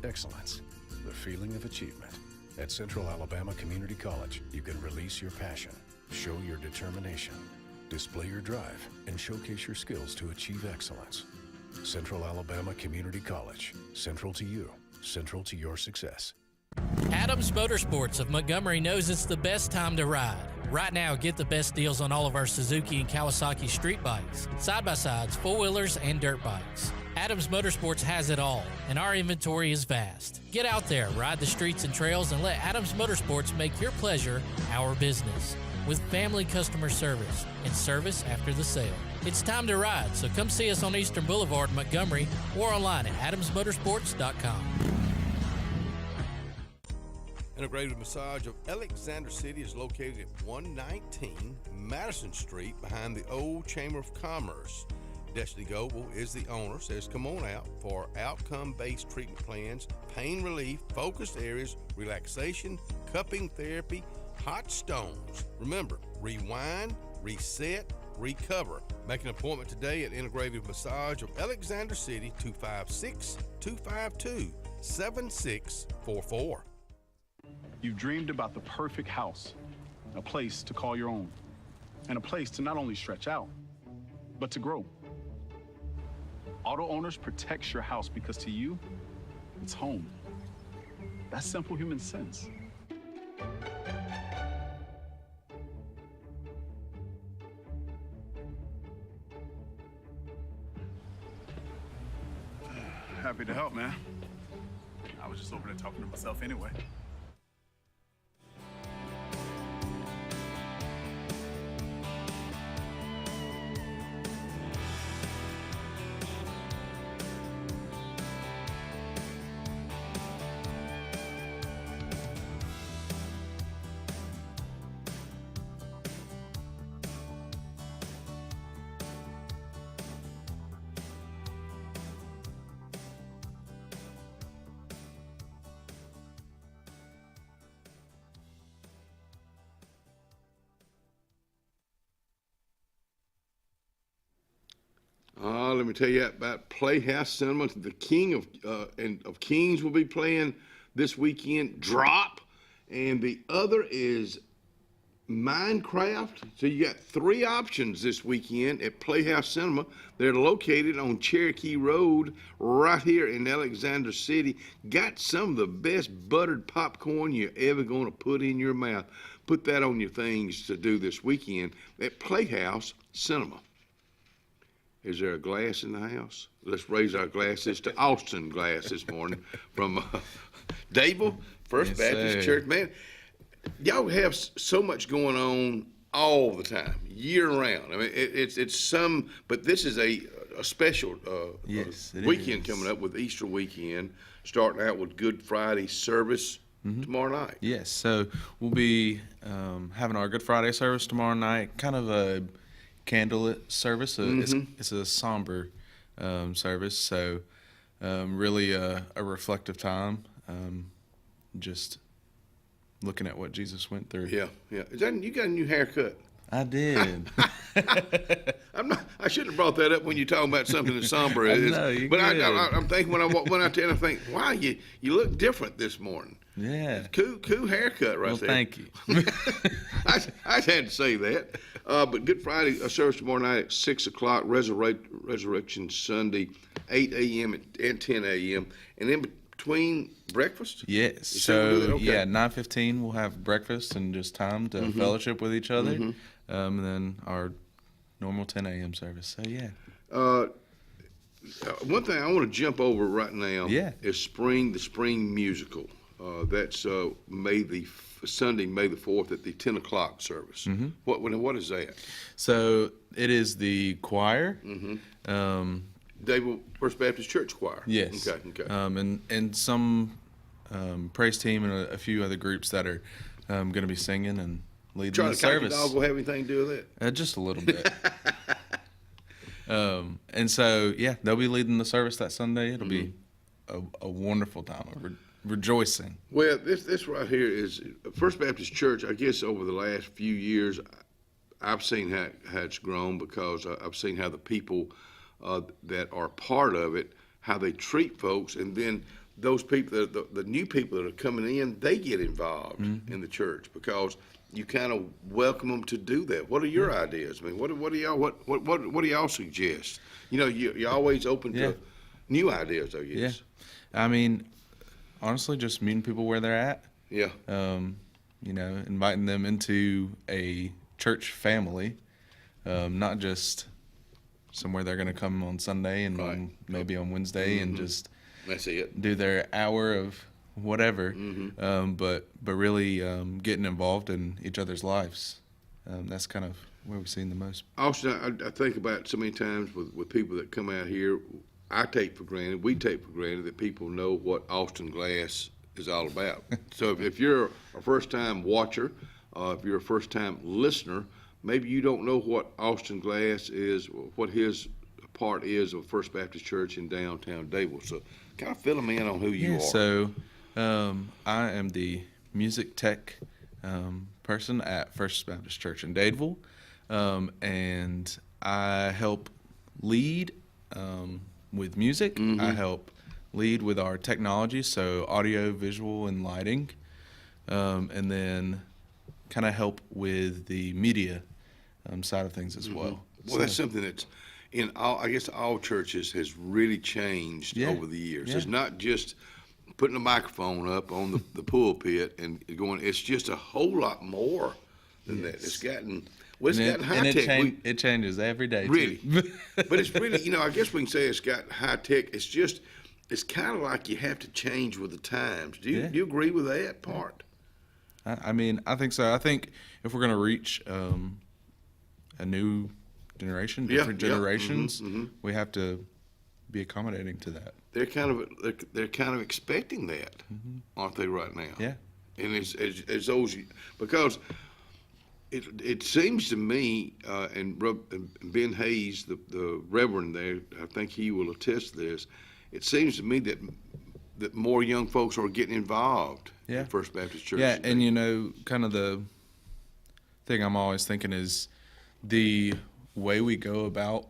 Excellence, the feeling of achievement. At Central Alabama Community College, you can release your passion, show your determination, display your drive, and showcase your skills to achieve excellence. Central Alabama Community College, central to you, central to your success. Adams Motorsports of Montgomery knows it's the best time to ride. Right now, get the best deals on all of our Suzuki and Kawasaki street bikes, side-by-sides, four-wheelers, and dirt bikes. Adams Motorsports has it all, and our inventory is vast. Get out there, ride the streets and trails, and let Adams Motorsports make your pleasure our business. With family customer service and service after the sale. It's time to ride, so come see us on Eastern Boulevard, Montgomery, or online at adamsmotorsports.com. Integrated Massage of Alexander City is located at 119 Madison Street behind the old Chamber of Commerce. Destiny Goble is the owner, says come on out for outcome-based treatment plans, pain relief, focused areas, relaxation, cupping therapy, hot stones. Remember, rewind, reset, recover. Make an appointment today at Integrative Massage of Alexander City, 256-252-7644. You've dreamed about the perfect house, a place to call your own, and a place to not only stretch out, but to grow. Auto Owners protects your house because to you, it's home. That's simple human sense. Happy to help, man. I was just over there talking to myself anyway. let me tell you about Playhouse Cinema. The King of Kings will be playing this weekend, Drop, and the other is Minecraft. So you got 3 options this weekend at Playhouse Cinema. They're located on Cherokee Road right here in Alexander City. Got some of the best buttered popcorn you're ever going to put in your mouth. Put that on your things to do this weekend at Playhouse Cinema. Is there a glass in the house? Let's raise our glasses to Austin Glass this morning from Dable, First Baptist Church. Man, y'all have so much going on all the time, year round. I mean, it's some, but this is a special weekend coming up with Easter weekend, starting out with Good Friday service tomorrow night. Yes, so we'll be having our Good Friday service tomorrow night, kind of a candlelit service. It's a somber service, so really a reflective time, just looking at what Jesus went through. Yeah. You got a new haircut? I did. I shouldn't have brought that up when you're talking about something that's somber. I'm thinking when I went out there and I think, wow, you look different this morning. Yeah. Cool haircut right there. Thank you. I just had to say that. But Good Friday service tomorrow night at 6 o'clock, Resurrection Sunday, 8 a.m. and 10 a.m. And in between breakfast? Yes. So, 9:15 we'll have breakfast and just time to fellowship with each other. And then our normal 10 a.m. service. So, yeah. One thing I want to jump over right now is the spring musical. That's Sunday, May the 4th at the 10 o'clock service. What is that? So it is the choir. Dable First Baptist Church Choir. Yes. Okay. And some praise team and a few other groups that are going to be singing and leading the service. Dog will have anything to do with that? Just a little bit. And so, they'll be leading the service that Sunday. It'll be a wonderful time of rejoicing. Well, this right here is First Baptist Church. I guess over the last few years, I've seen how it's grown because I've seen how the people that are part of it, how they treat folks, and then those people, the new people that are coming in, they get involved in the church because you kind of welcome them to do that. What are your ideas? I mean, what do y'all suggest? You know, you're always open to new ideas, I guess. Yeah, I mean, honestly, just meeting people where they're at. Yeah. Inviting them into a church family, not just somewhere they're going to come on Sunday and maybe on Wednesday and just that's it. Do their hour of whatever, but really getting involved in each other's lives. That's kind of where we've seen the most. Austin, I think about so many times with people that come out here, we take for granted that people know what Austin Glass is all about. So if you're a first-time watcher, if you're a first-time listener, maybe you don't know what Austin Glass is, what his part is of First Baptist Church in downtown Dable. So kind of fill them in on who you are. So I am the music tech person at First Baptist Church in Dadeville, and I help lead with music. I help lead with our technology, so audio, visual, and lighting, and then kind of help with the media side of things as well. Well, that's something that's in all churches has really changed over the years. It's not just putting a microphone up on the pulpit and going. It's just a whole lot more than that. It's gotten high tech. It changes every day. Really, but it's really I guess we can say it's got high tech. It's kind of like you have to change with the times. Do you agree with that part? I mean, I think so. I think if we're going to reach a new generation, different generations, we have to be accommodating to that. They're kind of expecting that, aren't they, right now? Yeah. And as those, because it seems to me, and Ben Hayes, the Reverend there, I think he will attest to this. It seems to me that more young folks are getting involved in First Baptist Church. Yeah, and kind of the thing I'm always thinking is the way we go about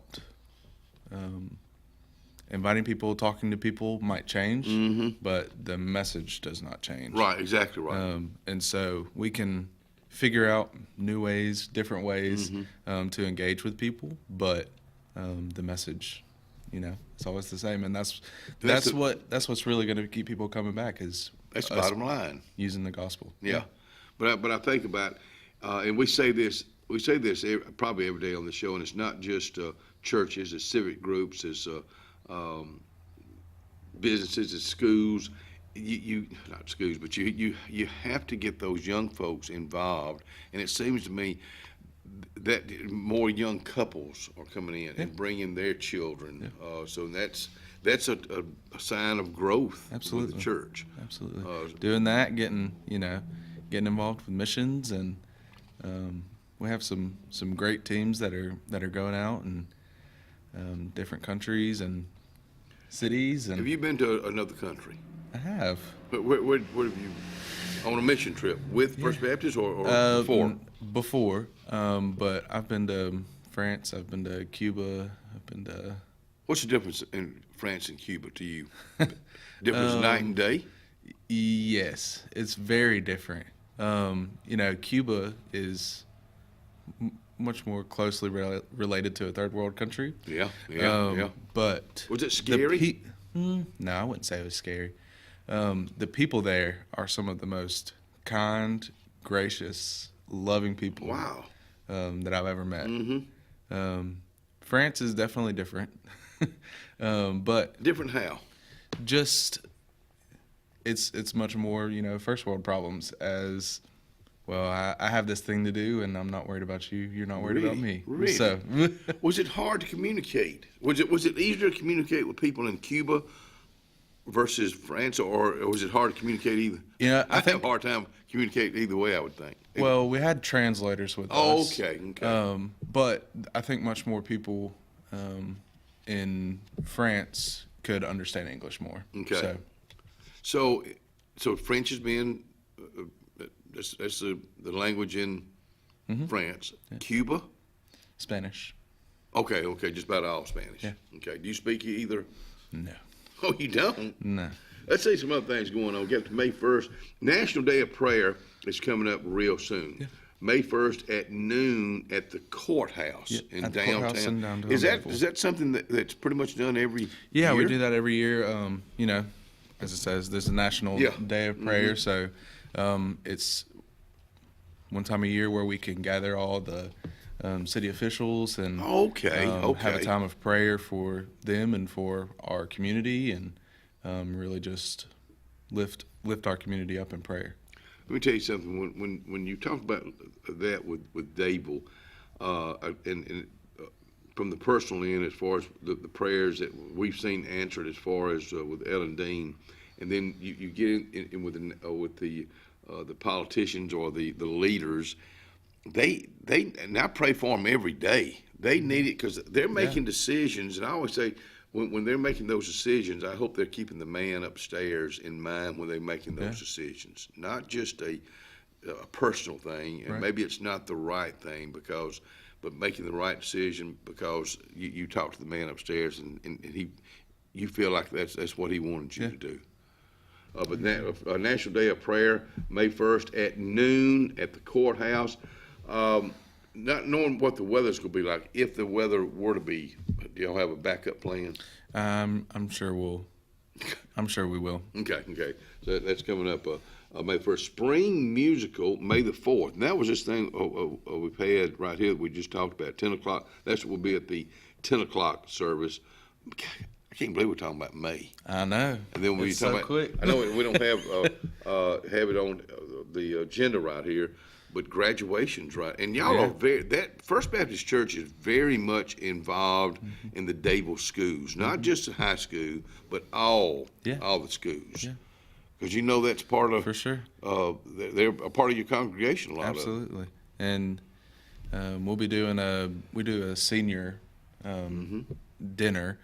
inviting people, talking to people might change, but the message does not change. Right, exactly right. And so we can figure out new ways, different ways to engage with people, but the message, it's always the same. And that's what's really going to keep people coming back is that's the bottom line. Using the gospel. Yeah, but I think about, and we say this probably every day on the show, and it's not just churches, it's civic groups, it's businesses, it's schools. You not schools, but you have to get those young folks involved, and it seems to me that more young couples are coming in and bringing their children. So that's a sign of growth. Absolutely. With the church. Absolutely. Doing that, getting involved with missions, and we have some great teams that are going out and different countries and cities. And have you been to another country? I have. But where have you on a mission trip with First Baptist or before? Before, but I've been to France. I've been to Cuba. I've been to. What's the difference in France and Cuba to you? Difference night and day? Yes, it's very different. Cuba is much more closely related to a third world country. Yeah. But was it scary? No, I wouldn't say it was scary. The people there are some of the most kind, gracious, loving people. Wow. That I've ever met. France is definitely different. But different how? Just it's much more, first world problems as well. I have this thing to do, and I'm not worried about you. You're not worried about me. Really? So, was it hard to communicate? Was it easier to communicate with people in Cuba versus France, or was it hard to communicate either? Yeah, I have a hard time communicating either way, I would think. Well, we had translators with us. Okay. But I think much more people in France could understand English more. Okay. So French is being that's the language in France. Yeah. Cuba, Spanish. Okay, just about all Spanish. Yeah. Okay. Do you speak either? No. Oh, you don't? No. Let's see some other things going on. Get to May 1st. National Day of Prayer is coming up real soon. Yeah. May 1st at noon at the courthouse in at the downtown. Courthouse in downtown. Is that something that's pretty much done every year? year? We do that every year. As it says, there's a National Day of Prayer, so it's one time a year where we can gather all the city officials and have a time of prayer for them and for our community, and really just lift our community up in prayer. Let me tell you something. When you talk about that with Dable, and from the personal end, as far as the prayers that we've seen answered, as far as with Ellen Dean, and then you get in with the politicians or the leaders, and I pray for them every day. They need it because they're making decisions, and I always say, when they're making those decisions, I hope they're keeping the man upstairs in mind when they're making those decisions, not just a personal thing, and maybe it's not the right thing but making the right decision because you talk to the man upstairs and you feel like that's what he wanted you to do. But National Day of Prayer, May 1st at noon at the courthouse. Not knowing what the weather's going to be like, if the weather were to be, do y'all have a backup plan? I'm sure we will. Okay. So that's coming up May 1st. Spring Musical, May the 4th. And that was this thing we've had right here that we just talked about, 10 o'clock. That's what will be at the 10 o'clock service. I can't believe we're talking about May. I know. And then it's so quick. I know we don't have it on the agenda right here, but graduation's right. And y'all are that First Baptist Church is very much involved in the Dable schools, not just the high school, but all the schools. Yeah. Because that's part of, for sure. They're a part of your congregation, a lot of them. Absolutely. And we do a senior dinner,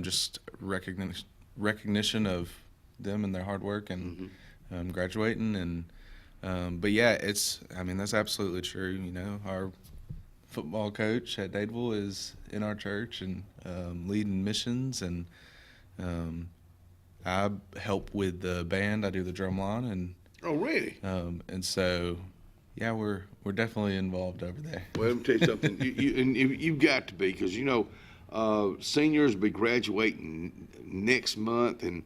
just recognition of them and their hard work and graduating. And but that's absolutely true. Our football coach at Dadeville is in our church and leading missions, and I help with the band. I do the drum line, and oh, really? And so, yeah, we're definitely involved over there. Well, let me tell you something. You've got to be, because seniors will be graduating next month, and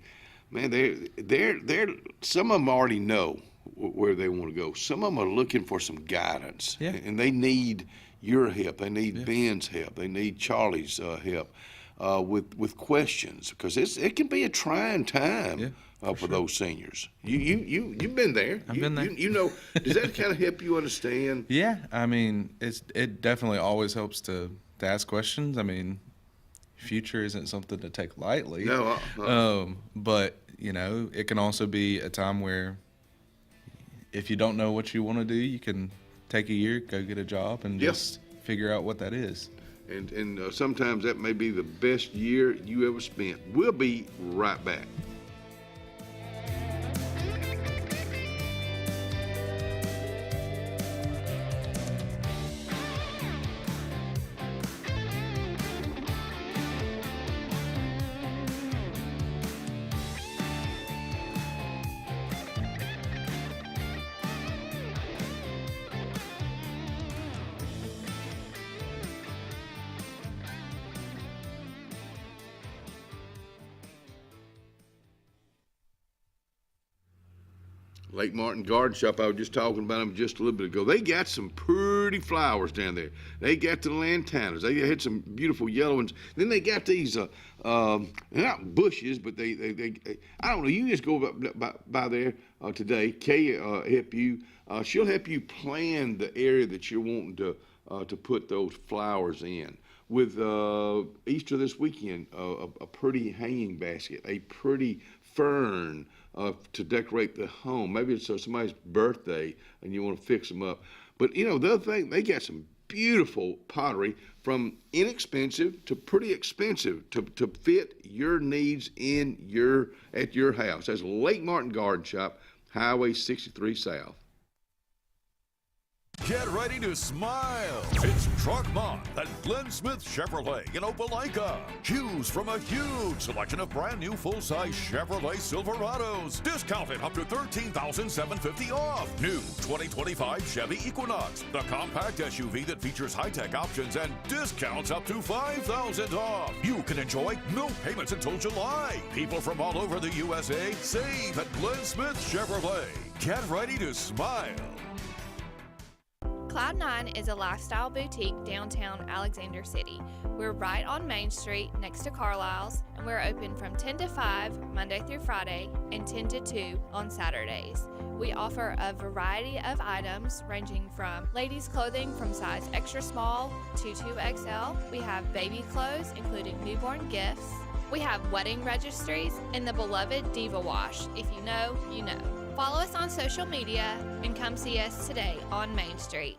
man, they're some of them already know where they want to go. Some of them are looking for some guidance, and they need your help. They need Ben's help. They need Charlie's help with questions, because it can be a trying time for those seniors. You've been there. I've been there. You know, does that kind of help you understand? Yeah, I mean, it definitely always helps to ask questions. I mean, future isn't something to take lightly. No. But it can also be a time where if you don't know what you want to do, you can take a year, go get a job, and just figure out what that is. And sometimes that may be the best year you ever spent. We'll be right back. Lake Martin Garden Shop, I was just talking about them just a little bit ago. They got some pretty flowers down there. They got the lantanas. They had some beautiful yellow ones. Then they got these, they're not bushes, but they I don't know. You just go by there today. Kay help you. She'll help you plan the area that you're wanting to put those flowers in. With Easter this weekend, a pretty hanging basket, a pretty fern to decorate the home. Maybe it's somebody's birthday and you want to fix them up. But the other thing, they got some beautiful pottery, from inexpensive to pretty expensive, to fit your needs at your house. That's Lake Martin Garden Shop, Highway 63 South. Get ready to smile. It's Truck Month at Glenn Smith Chevrolet in Opelika. Choose from a huge selection of brand new full-size Chevrolet Silverados. Discounted up to $13,750 off. New 2025 Chevy Equinox, the compact SUV that features high-tech options and discounts up to $5,000 off. You can enjoy no payments until July. People from all over the USA save at Glenn Smith Chevrolet. Get ready to smile. Cloud9 is a lifestyle boutique downtown Alexander City. We're right on Main Street next to Carlisle's, and we're open from 10 to 5 Monday through Friday and 10 to 2 on Saturdays. We offer a variety of items ranging from ladies' clothing from size extra small to 2XL. We have baby clothes including newborn gifts. We have wedding registries and the beloved Diva Wash. If you know, you know. Follow us on social media and come see us today on Main Street.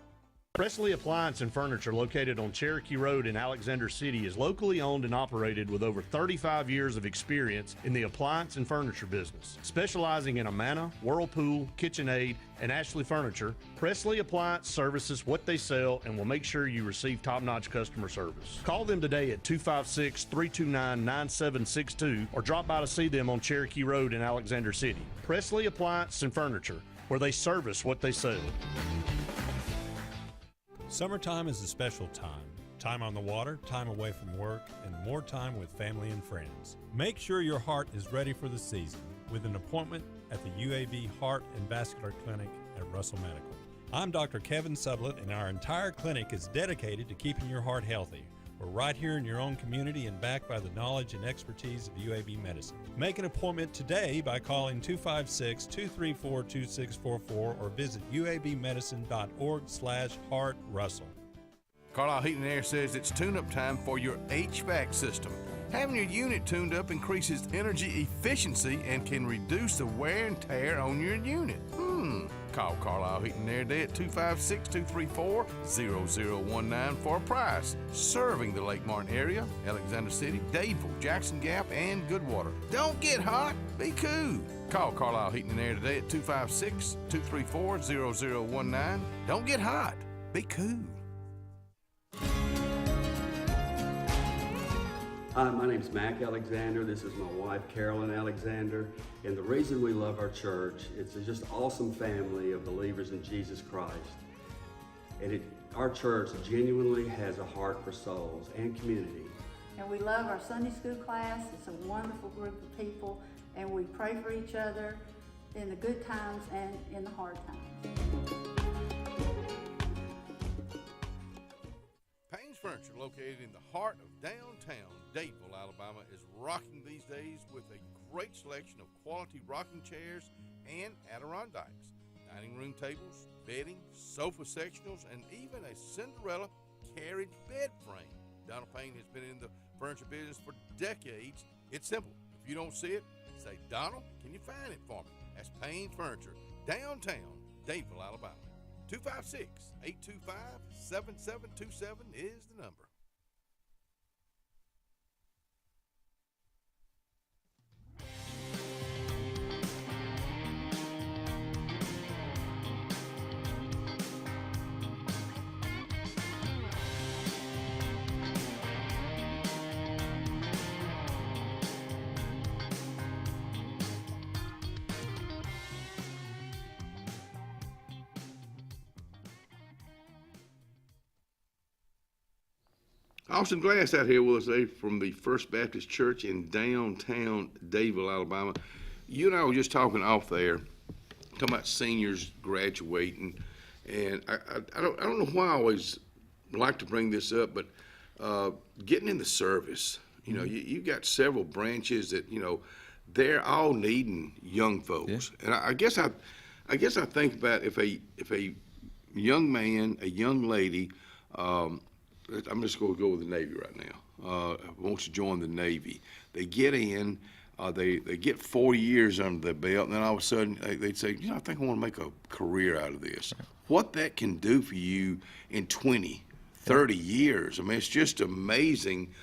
Presley Appliance and Furniture, located on Cherokee Road in Alexander City, is locally owned and operated with over 35 years of experience in the appliance and furniture business. Specializing in Amana, Whirlpool, KitchenAid, and Ashley Furniture, Presley Appliance services what they sell and will make sure you receive top-notch customer service. Call them today at 256-329-9762 or drop by to see them on Cherokee Road in Alexander City. Presley Appliance and Furniture, where they service what they sell. Summertime is a special time. Time on the water, time away from work, and more time with family and friends. Make sure your heart is ready for the season with an appointment at the UAB Heart and Vascular Clinic at Russell Medical. I'm Dr. Kevin Sublett, and our entire clinic is dedicated to keeping your heart healthy. We're right here in your own community and backed by the knowledge and expertise of UAB Medicine. Make an appointment today by calling 256-234-2644 or visit uabmedicine.org/heartrussell. Carlisle Heating and Air says it's tune-up time for your HVAC system. Having your unit tuned up increases energy efficiency and can reduce the wear and tear on your unit. Call Carlisle Heating and Air today at 256-234-0019 for a price. Serving the Lake Martin area, Alexander City, Dadeville, Jackson Gap, and Goodwater. Don't get hot, be cool. Call Carlisle Heating and Air today at 256-234-0019. Don't get hot, be cool. Hi, my name's Mac Alexander. This is my wife, Carolyn Alexander. And the reason we love our church, it's just an awesome family of believers in Jesus Christ. And our church genuinely has a heart for souls and community. And we love our Sunday school class. It's a wonderful group of people, and we pray for each other in the good times and in the hard times. Payne's Furniture, located in the heart of downtown Dadeville, Alabama, is rocking these days with a great selection of quality rocking chairs and Adirondacks, dining room tables, bedding, sofa sectionals, and even a Cinderella carriage bed frame. Donald Payne has been in the furniture business for decades. It's simple. If you don't see it, say, Donald, can you find it for me? That's Payne's Furniture, downtown Dadeville, Alabama. 256-825-7727 is the number. Austin Glass out here with us today from the First Baptist Church in downtown Dadeville, Alabama. You and I were just talking off there, talking about seniors graduating, and I don't know why I always like to bring this up, but getting in the service. You know, you got several branches that, you know, they're all needing young folks, and I guess I think about if a young man, a young lady. I'm just going to go with the Navy right now. Wants to join the Navy. They get in, they get 4 years under their belt, and then all of a sudden they'd say, you know, I think I want to make a career out of this. What that can do for you in 20, 30 years. I mean, it's just amazing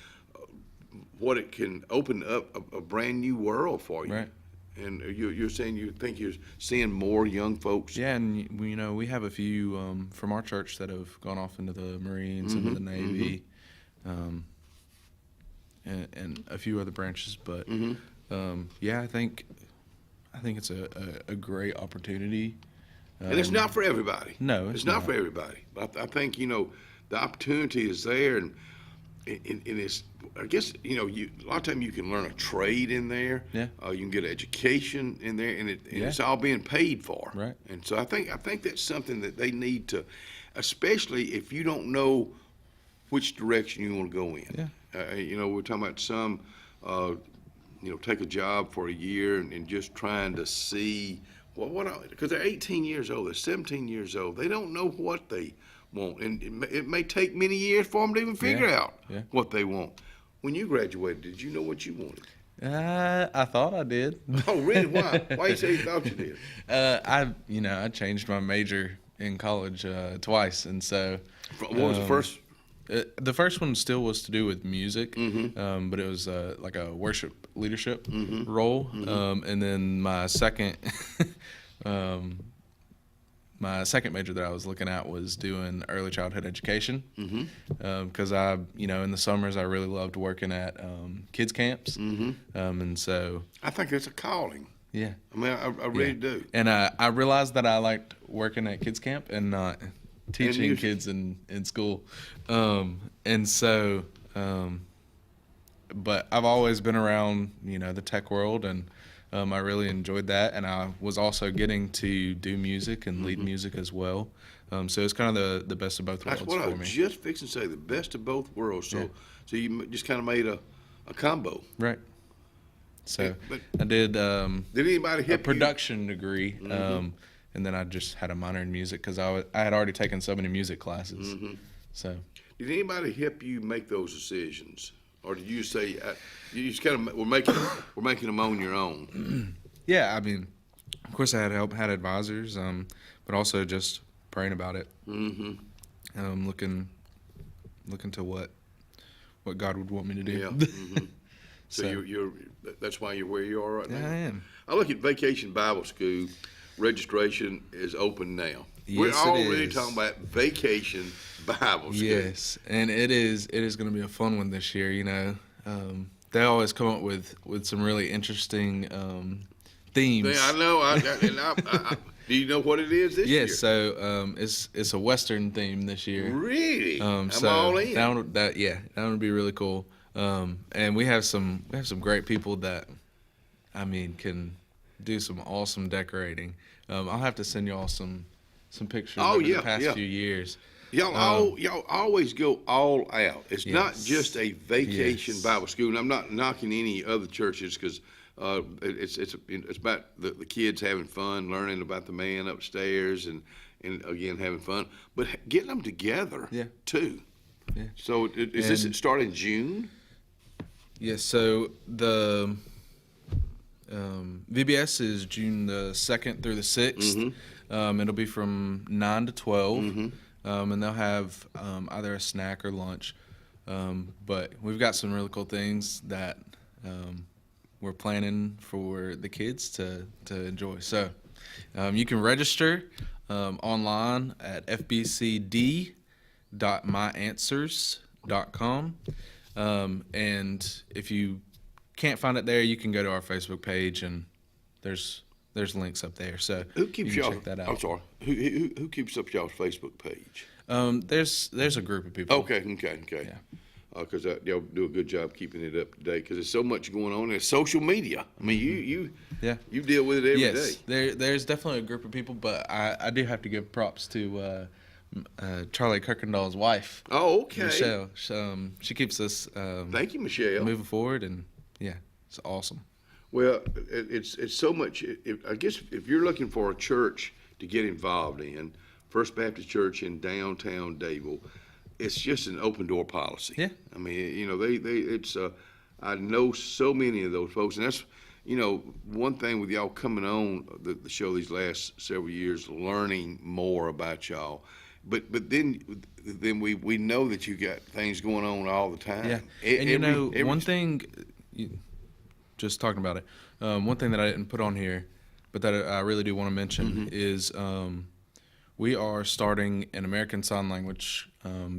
what it can open up a brand new world for you. Right. And you're saying you think you're seeing more young folks? Yeah, and you know, we have a few from our church that have gone off into the Marines, into the Navy, and a few other branches. But yeah, I think it's a great opportunity. And it's not for everybody. No, it's not for everybody. But I think, you know, the opportunity is there, and it's, I guess, you know, a lot of times you can learn a trade in there. Yeah. You can get education in there, and it's all being paid for. Right. And so I think that's something that they need to, especially if you don't know which direction you want to go in. Yeah. You know, we're talking about some, you know, take a job for a year and just trying to see because they're 18 years old, they're 17 years old. They don't know what they want, and it may take many years for them to even figure out what they want. When you graduated, did you know what you wanted? I thought I did. Oh, really? Why? Why you say you thought you did? I changed my major in college twice, and so. What was the first? The first one still was to do with music, but it was like a worship leadership role, and then my second. My second major that I was looking at was doing early childhood education, because in the summers I really loved working at kids camps, and so I think it's a calling. Yeah, I mean, I really do. And I realized that I liked working at kids camp and not teaching kids in school, and so, but I've always been around the tech world, and I really enjoyed that, and I was also getting to do music and lead music as well. So it's kind of the best of both worlds for me. That's what I was just fixing to say, the best of both worlds. So so you just kind of made a combo. Right. So I did anybody a production degree, and then I just had a minor in music because I had already taken so many music classes. So did anybody help you make those decisions? Or did you say you just kind of we're making them on your own? Yeah, I mean, of course I had help, had advisors, but also just praying about it, looking to what God would want me to do. Yeah. So you're that's why you're where you are right now. Yeah, I am. I look at Vacation Bible School. Registration is open now. Yes, we're already talking about Vacation Bible School. Yes, and it is going to be a fun one this year. they always come up with some really interesting themes. Yeah, I know. Do you know what it is this year? Yes, so it's a Western theme this year. Really? I'm So all in. that would be really cool. And we have some great people that, I mean, can do some awesome decorating. I'll have to send y'all some pictures over the past few years. Y'all always go all out. It's not Yes. just a vacation Yes. Bible school. And I'm not knocking any other churches because it's about the kids having fun, learning about the man upstairs, and again having fun, but getting them together too. Yeah. So is this start in June? Yes. So the VBS is June the 2nd through the 6th. It'll be from 9 to 12, and they'll have either a snack or lunch. But we've got some really cool things that we're planning for the kids to enjoy. So you can register online at fbcd.myanswers.com. And if you can't find it there, you can go to our Facebook page, and there's links up there. So Who keeps you can y'all? check that out. I'm sorry. Who keeps up y'all's Facebook page? There's a group of people. Okay. Yeah. Because y'all do a good job keeping it up to date. Because there's so much going on. There's social media. I mean, you deal with it every day. Yes, there's definitely a group of people, but I do have to give props to Charlie Kirkendall's wife. Oh, okay. Michelle. She keeps us. Thank you, Michelle. Moving forward, and it's awesome. Well, it's so much. I guess if you're looking for a church to get involved in, First Baptist Church in downtown Dadeville, it's just an open door policy. Yeah. I mean, it's. I know so many of those folks, and that's, one thing with y'all coming on the show these last several years, learning more about y'all. But then we know that you got things going on all the time. Yeah, and one thing, just talking about it, one thing that I didn't put on here, but that I really do want to mention is we are starting an American Sign Language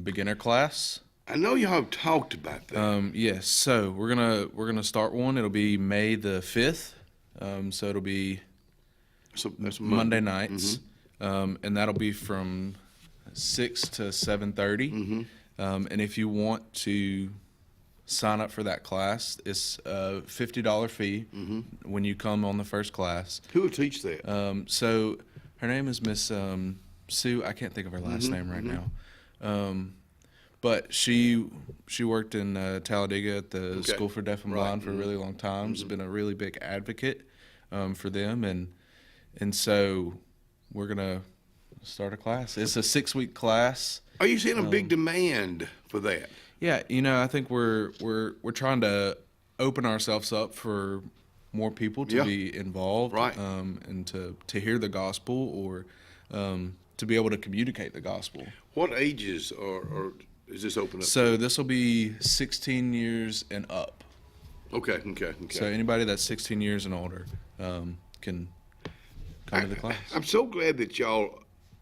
beginner class. I know y'all have talked about that. Yes, so we're gonna start one. It'll be May the 5th. So it'll be that's Monday nights, and that'll be from 6 to 7:30. And if you want to sign up for that class, it's a $50 fee when you come on the first class. Who will teach that? So her name is Miss Sue. I can't think of her last name right now. But she worked in Talladega at the School for Deaf and Blind for a really long time. Has been a really big advocate for them, and so we're gonna start a class. It's a 6-week class. Are you seeing a big demand for that? Yeah, I think we're trying to open ourselves up for more people to be involved, right? And to hear the gospel, or to be able to communicate the gospel. What ages are is this open up? So this will be 16 years and up. Okay. So anybody that's 16 years and older can come to the class. I'm so glad that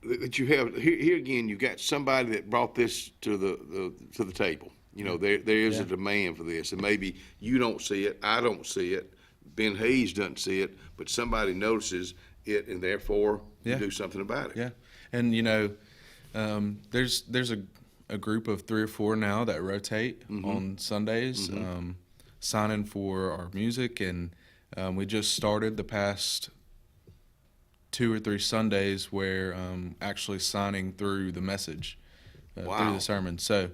that you have here again. You got somebody that brought this to the table. There is a demand for this, and maybe you don't see it, I don't see it, Ben Hayes doesn't see it, but somebody notices it, and therefore you do something about it. Yeah, and there's a group of 3 or 4 now that rotate on Sundays, signing for our music, and we just started the past 2 or 3 Sundays where actually signing through the message, through the sermon. So,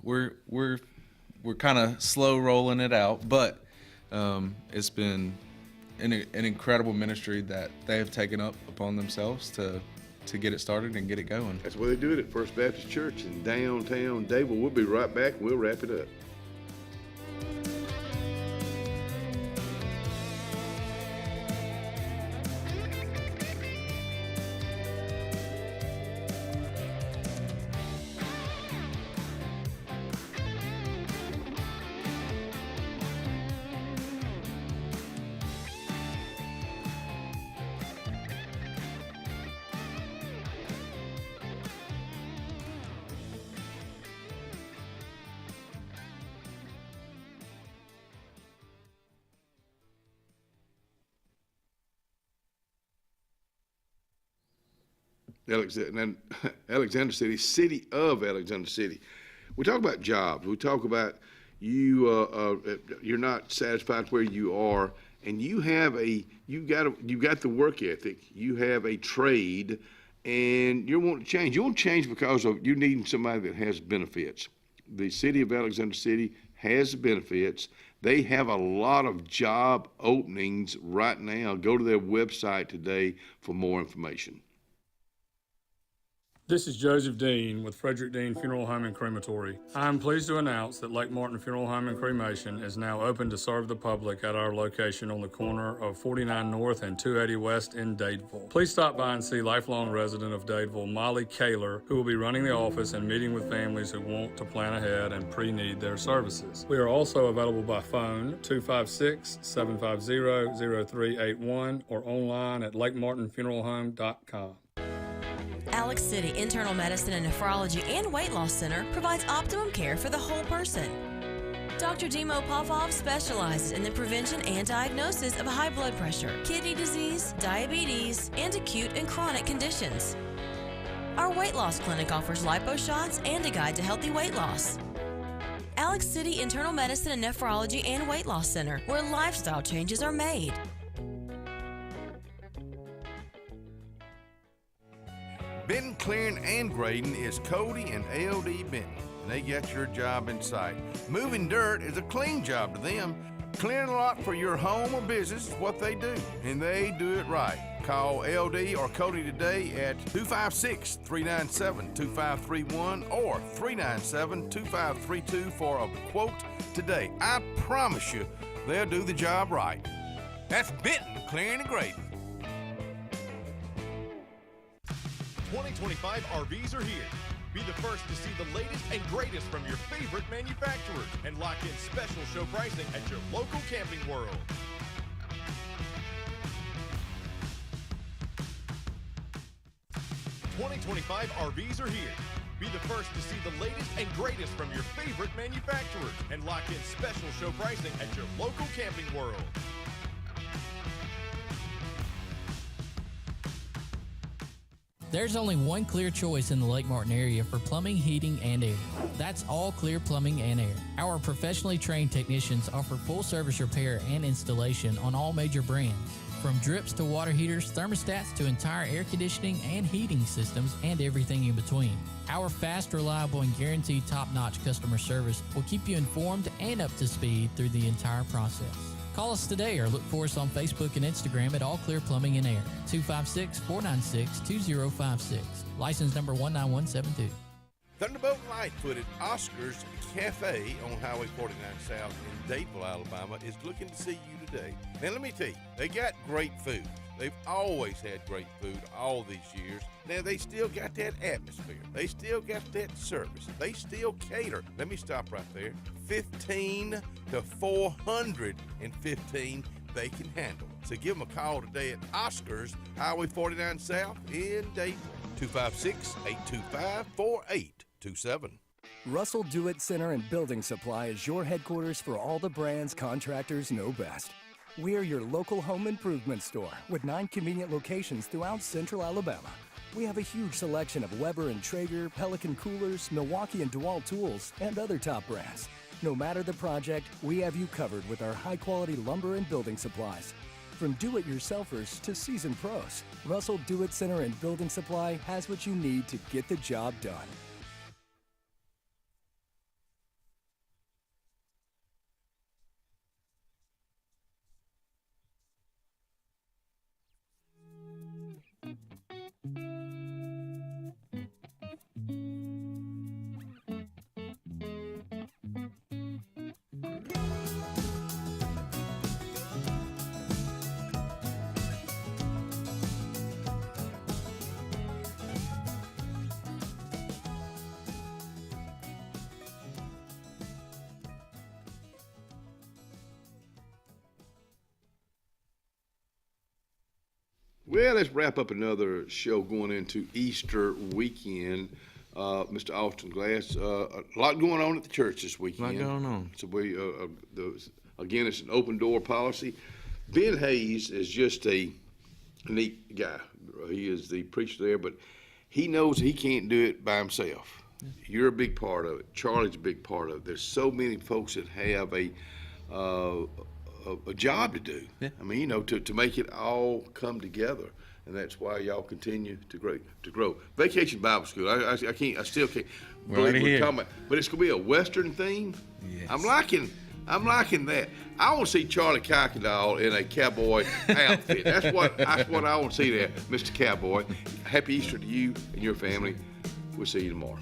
we're kind of slow rolling it out, but it's been an incredible ministry that they have taken up upon themselves to get it started and get it going. That's where they do it at First Baptist Church in downtown Dadeville. We'll be right back. We'll wrap it up. Alexander City, city of Alexander City. We talk about jobs. We talk about you're not satisfied where you are, and you've got the work ethic. You have a trade, and you want to change. You want to change because of you needing somebody that has benefits. The city of Alexander City has benefits. They have a lot of job openings right now. Go to their website today for more information. This is Joseph Dean with Frederick Dean Funeral Home and Crematory. I am pleased to announce that Lake Martin Funeral Home and Cremation is now open to serve the public at our location on the corner of 49 North and 280 West in Dadeville. Please stop by and see lifelong resident of Dadeville, Molly Kaler, who will be running the office and meeting with families who want to plan ahead and pre-need their services. We are also available by phone 256-750-0381 or online at lakemartinfuneralhome.com. Alex City Internal Medicine and Nephrology and Weight Loss Center provides optimum care for the whole person. Dr. Dimo Popov specializes in the prevention and diagnosis of high blood pressure, kidney disease, diabetes, and acute and chronic conditions. Our weight loss clinic offers lipo shots and a guide to healthy weight loss. Alex City Internal Medicine and Nephrology and Weight Loss Center, where lifestyle changes are made. Benton, clearing, and grading is Cody and LD Benton. They got your job in sight. Moving dirt is a clean job to them. Clearing a lot for your home or business is what they do, and they do it right. Call LD or Cody today at 256-397-2531 or 397-2532 for a quote today. I promise you, they'll do the job right. That's Benton, clearing and grading. 2025 RVs are here. Be the first to see the latest and greatest from your favorite manufacturers and lock in special show pricing at your local Camping World. '25 RVs are here. Be the first to see the latest and greatest from your favorite manufacturers and lock in special show pricing at your local Camping World. There's only one clear choice in the Lake Martin area for plumbing, heating, and air. That's All Clear Plumbing and Air. Our professionally trained technicians offer full service repair and installation on all major brands. From drips to water heaters, thermostats to entire air conditioning and heating systems, and everything in between. Our fast, reliable, and guaranteed top-notch customer service will keep you informed and up to speed through the entire process. Call us today or look for us on Facebook and Instagram at All Clear Plumbing and Air, 256-496-2056. License number 19172. Thunderbolt and Lightfoot at Oscar's Cafe on Highway 49 South in Dadeville, Alabama is looking to see you today. Now let me tell you, they got great food. They've always had great food all these years. Now they still got that atmosphere. They still got that service. They still cater. Let me stop right there. 15 to 415 they can handle. So give them a call today at Oscar's Highway 49 South in Dadeville. 256-825-4827. Russell Do-It Center and Building Supply is your headquarters for all the brands contractors know best. We are your local home improvement store with 9 convenient locations throughout central Alabama. We have a huge selection of Weber and Traeger, Pelican coolers, Milwaukee and DeWalt tools, and other top brands. No matter the project, we have you covered with our high-quality lumber and building supplies. From do-it-yourselfers to seasoned pros, Russell Do-It Center and Building Supply has what you need to get the job done. Well, let's wrap up another show going into Easter weekend. Mr. Austin Glass, a lot going on at the church this weekend. A lot going on. So again, it's an open door policy. Ben Hayes is just a neat guy. He is the preacher there, but he knows he can't do it by himself. You're a big part of it. Charlie's a big part of it. There's so many folks that have a job to do. Yeah. I mean, to make it all come together, and that's why y'all continue to grow. Vacation Bible School. I still can't believe we're talking about, but it's gonna be a Western theme. Yes. I'm liking that. I want to see Charlie Kuykendall in a cowboy outfit. That's what I want to see there, Mr. Cowboy. Happy Easter to you and your family. We'll see you tomorrow.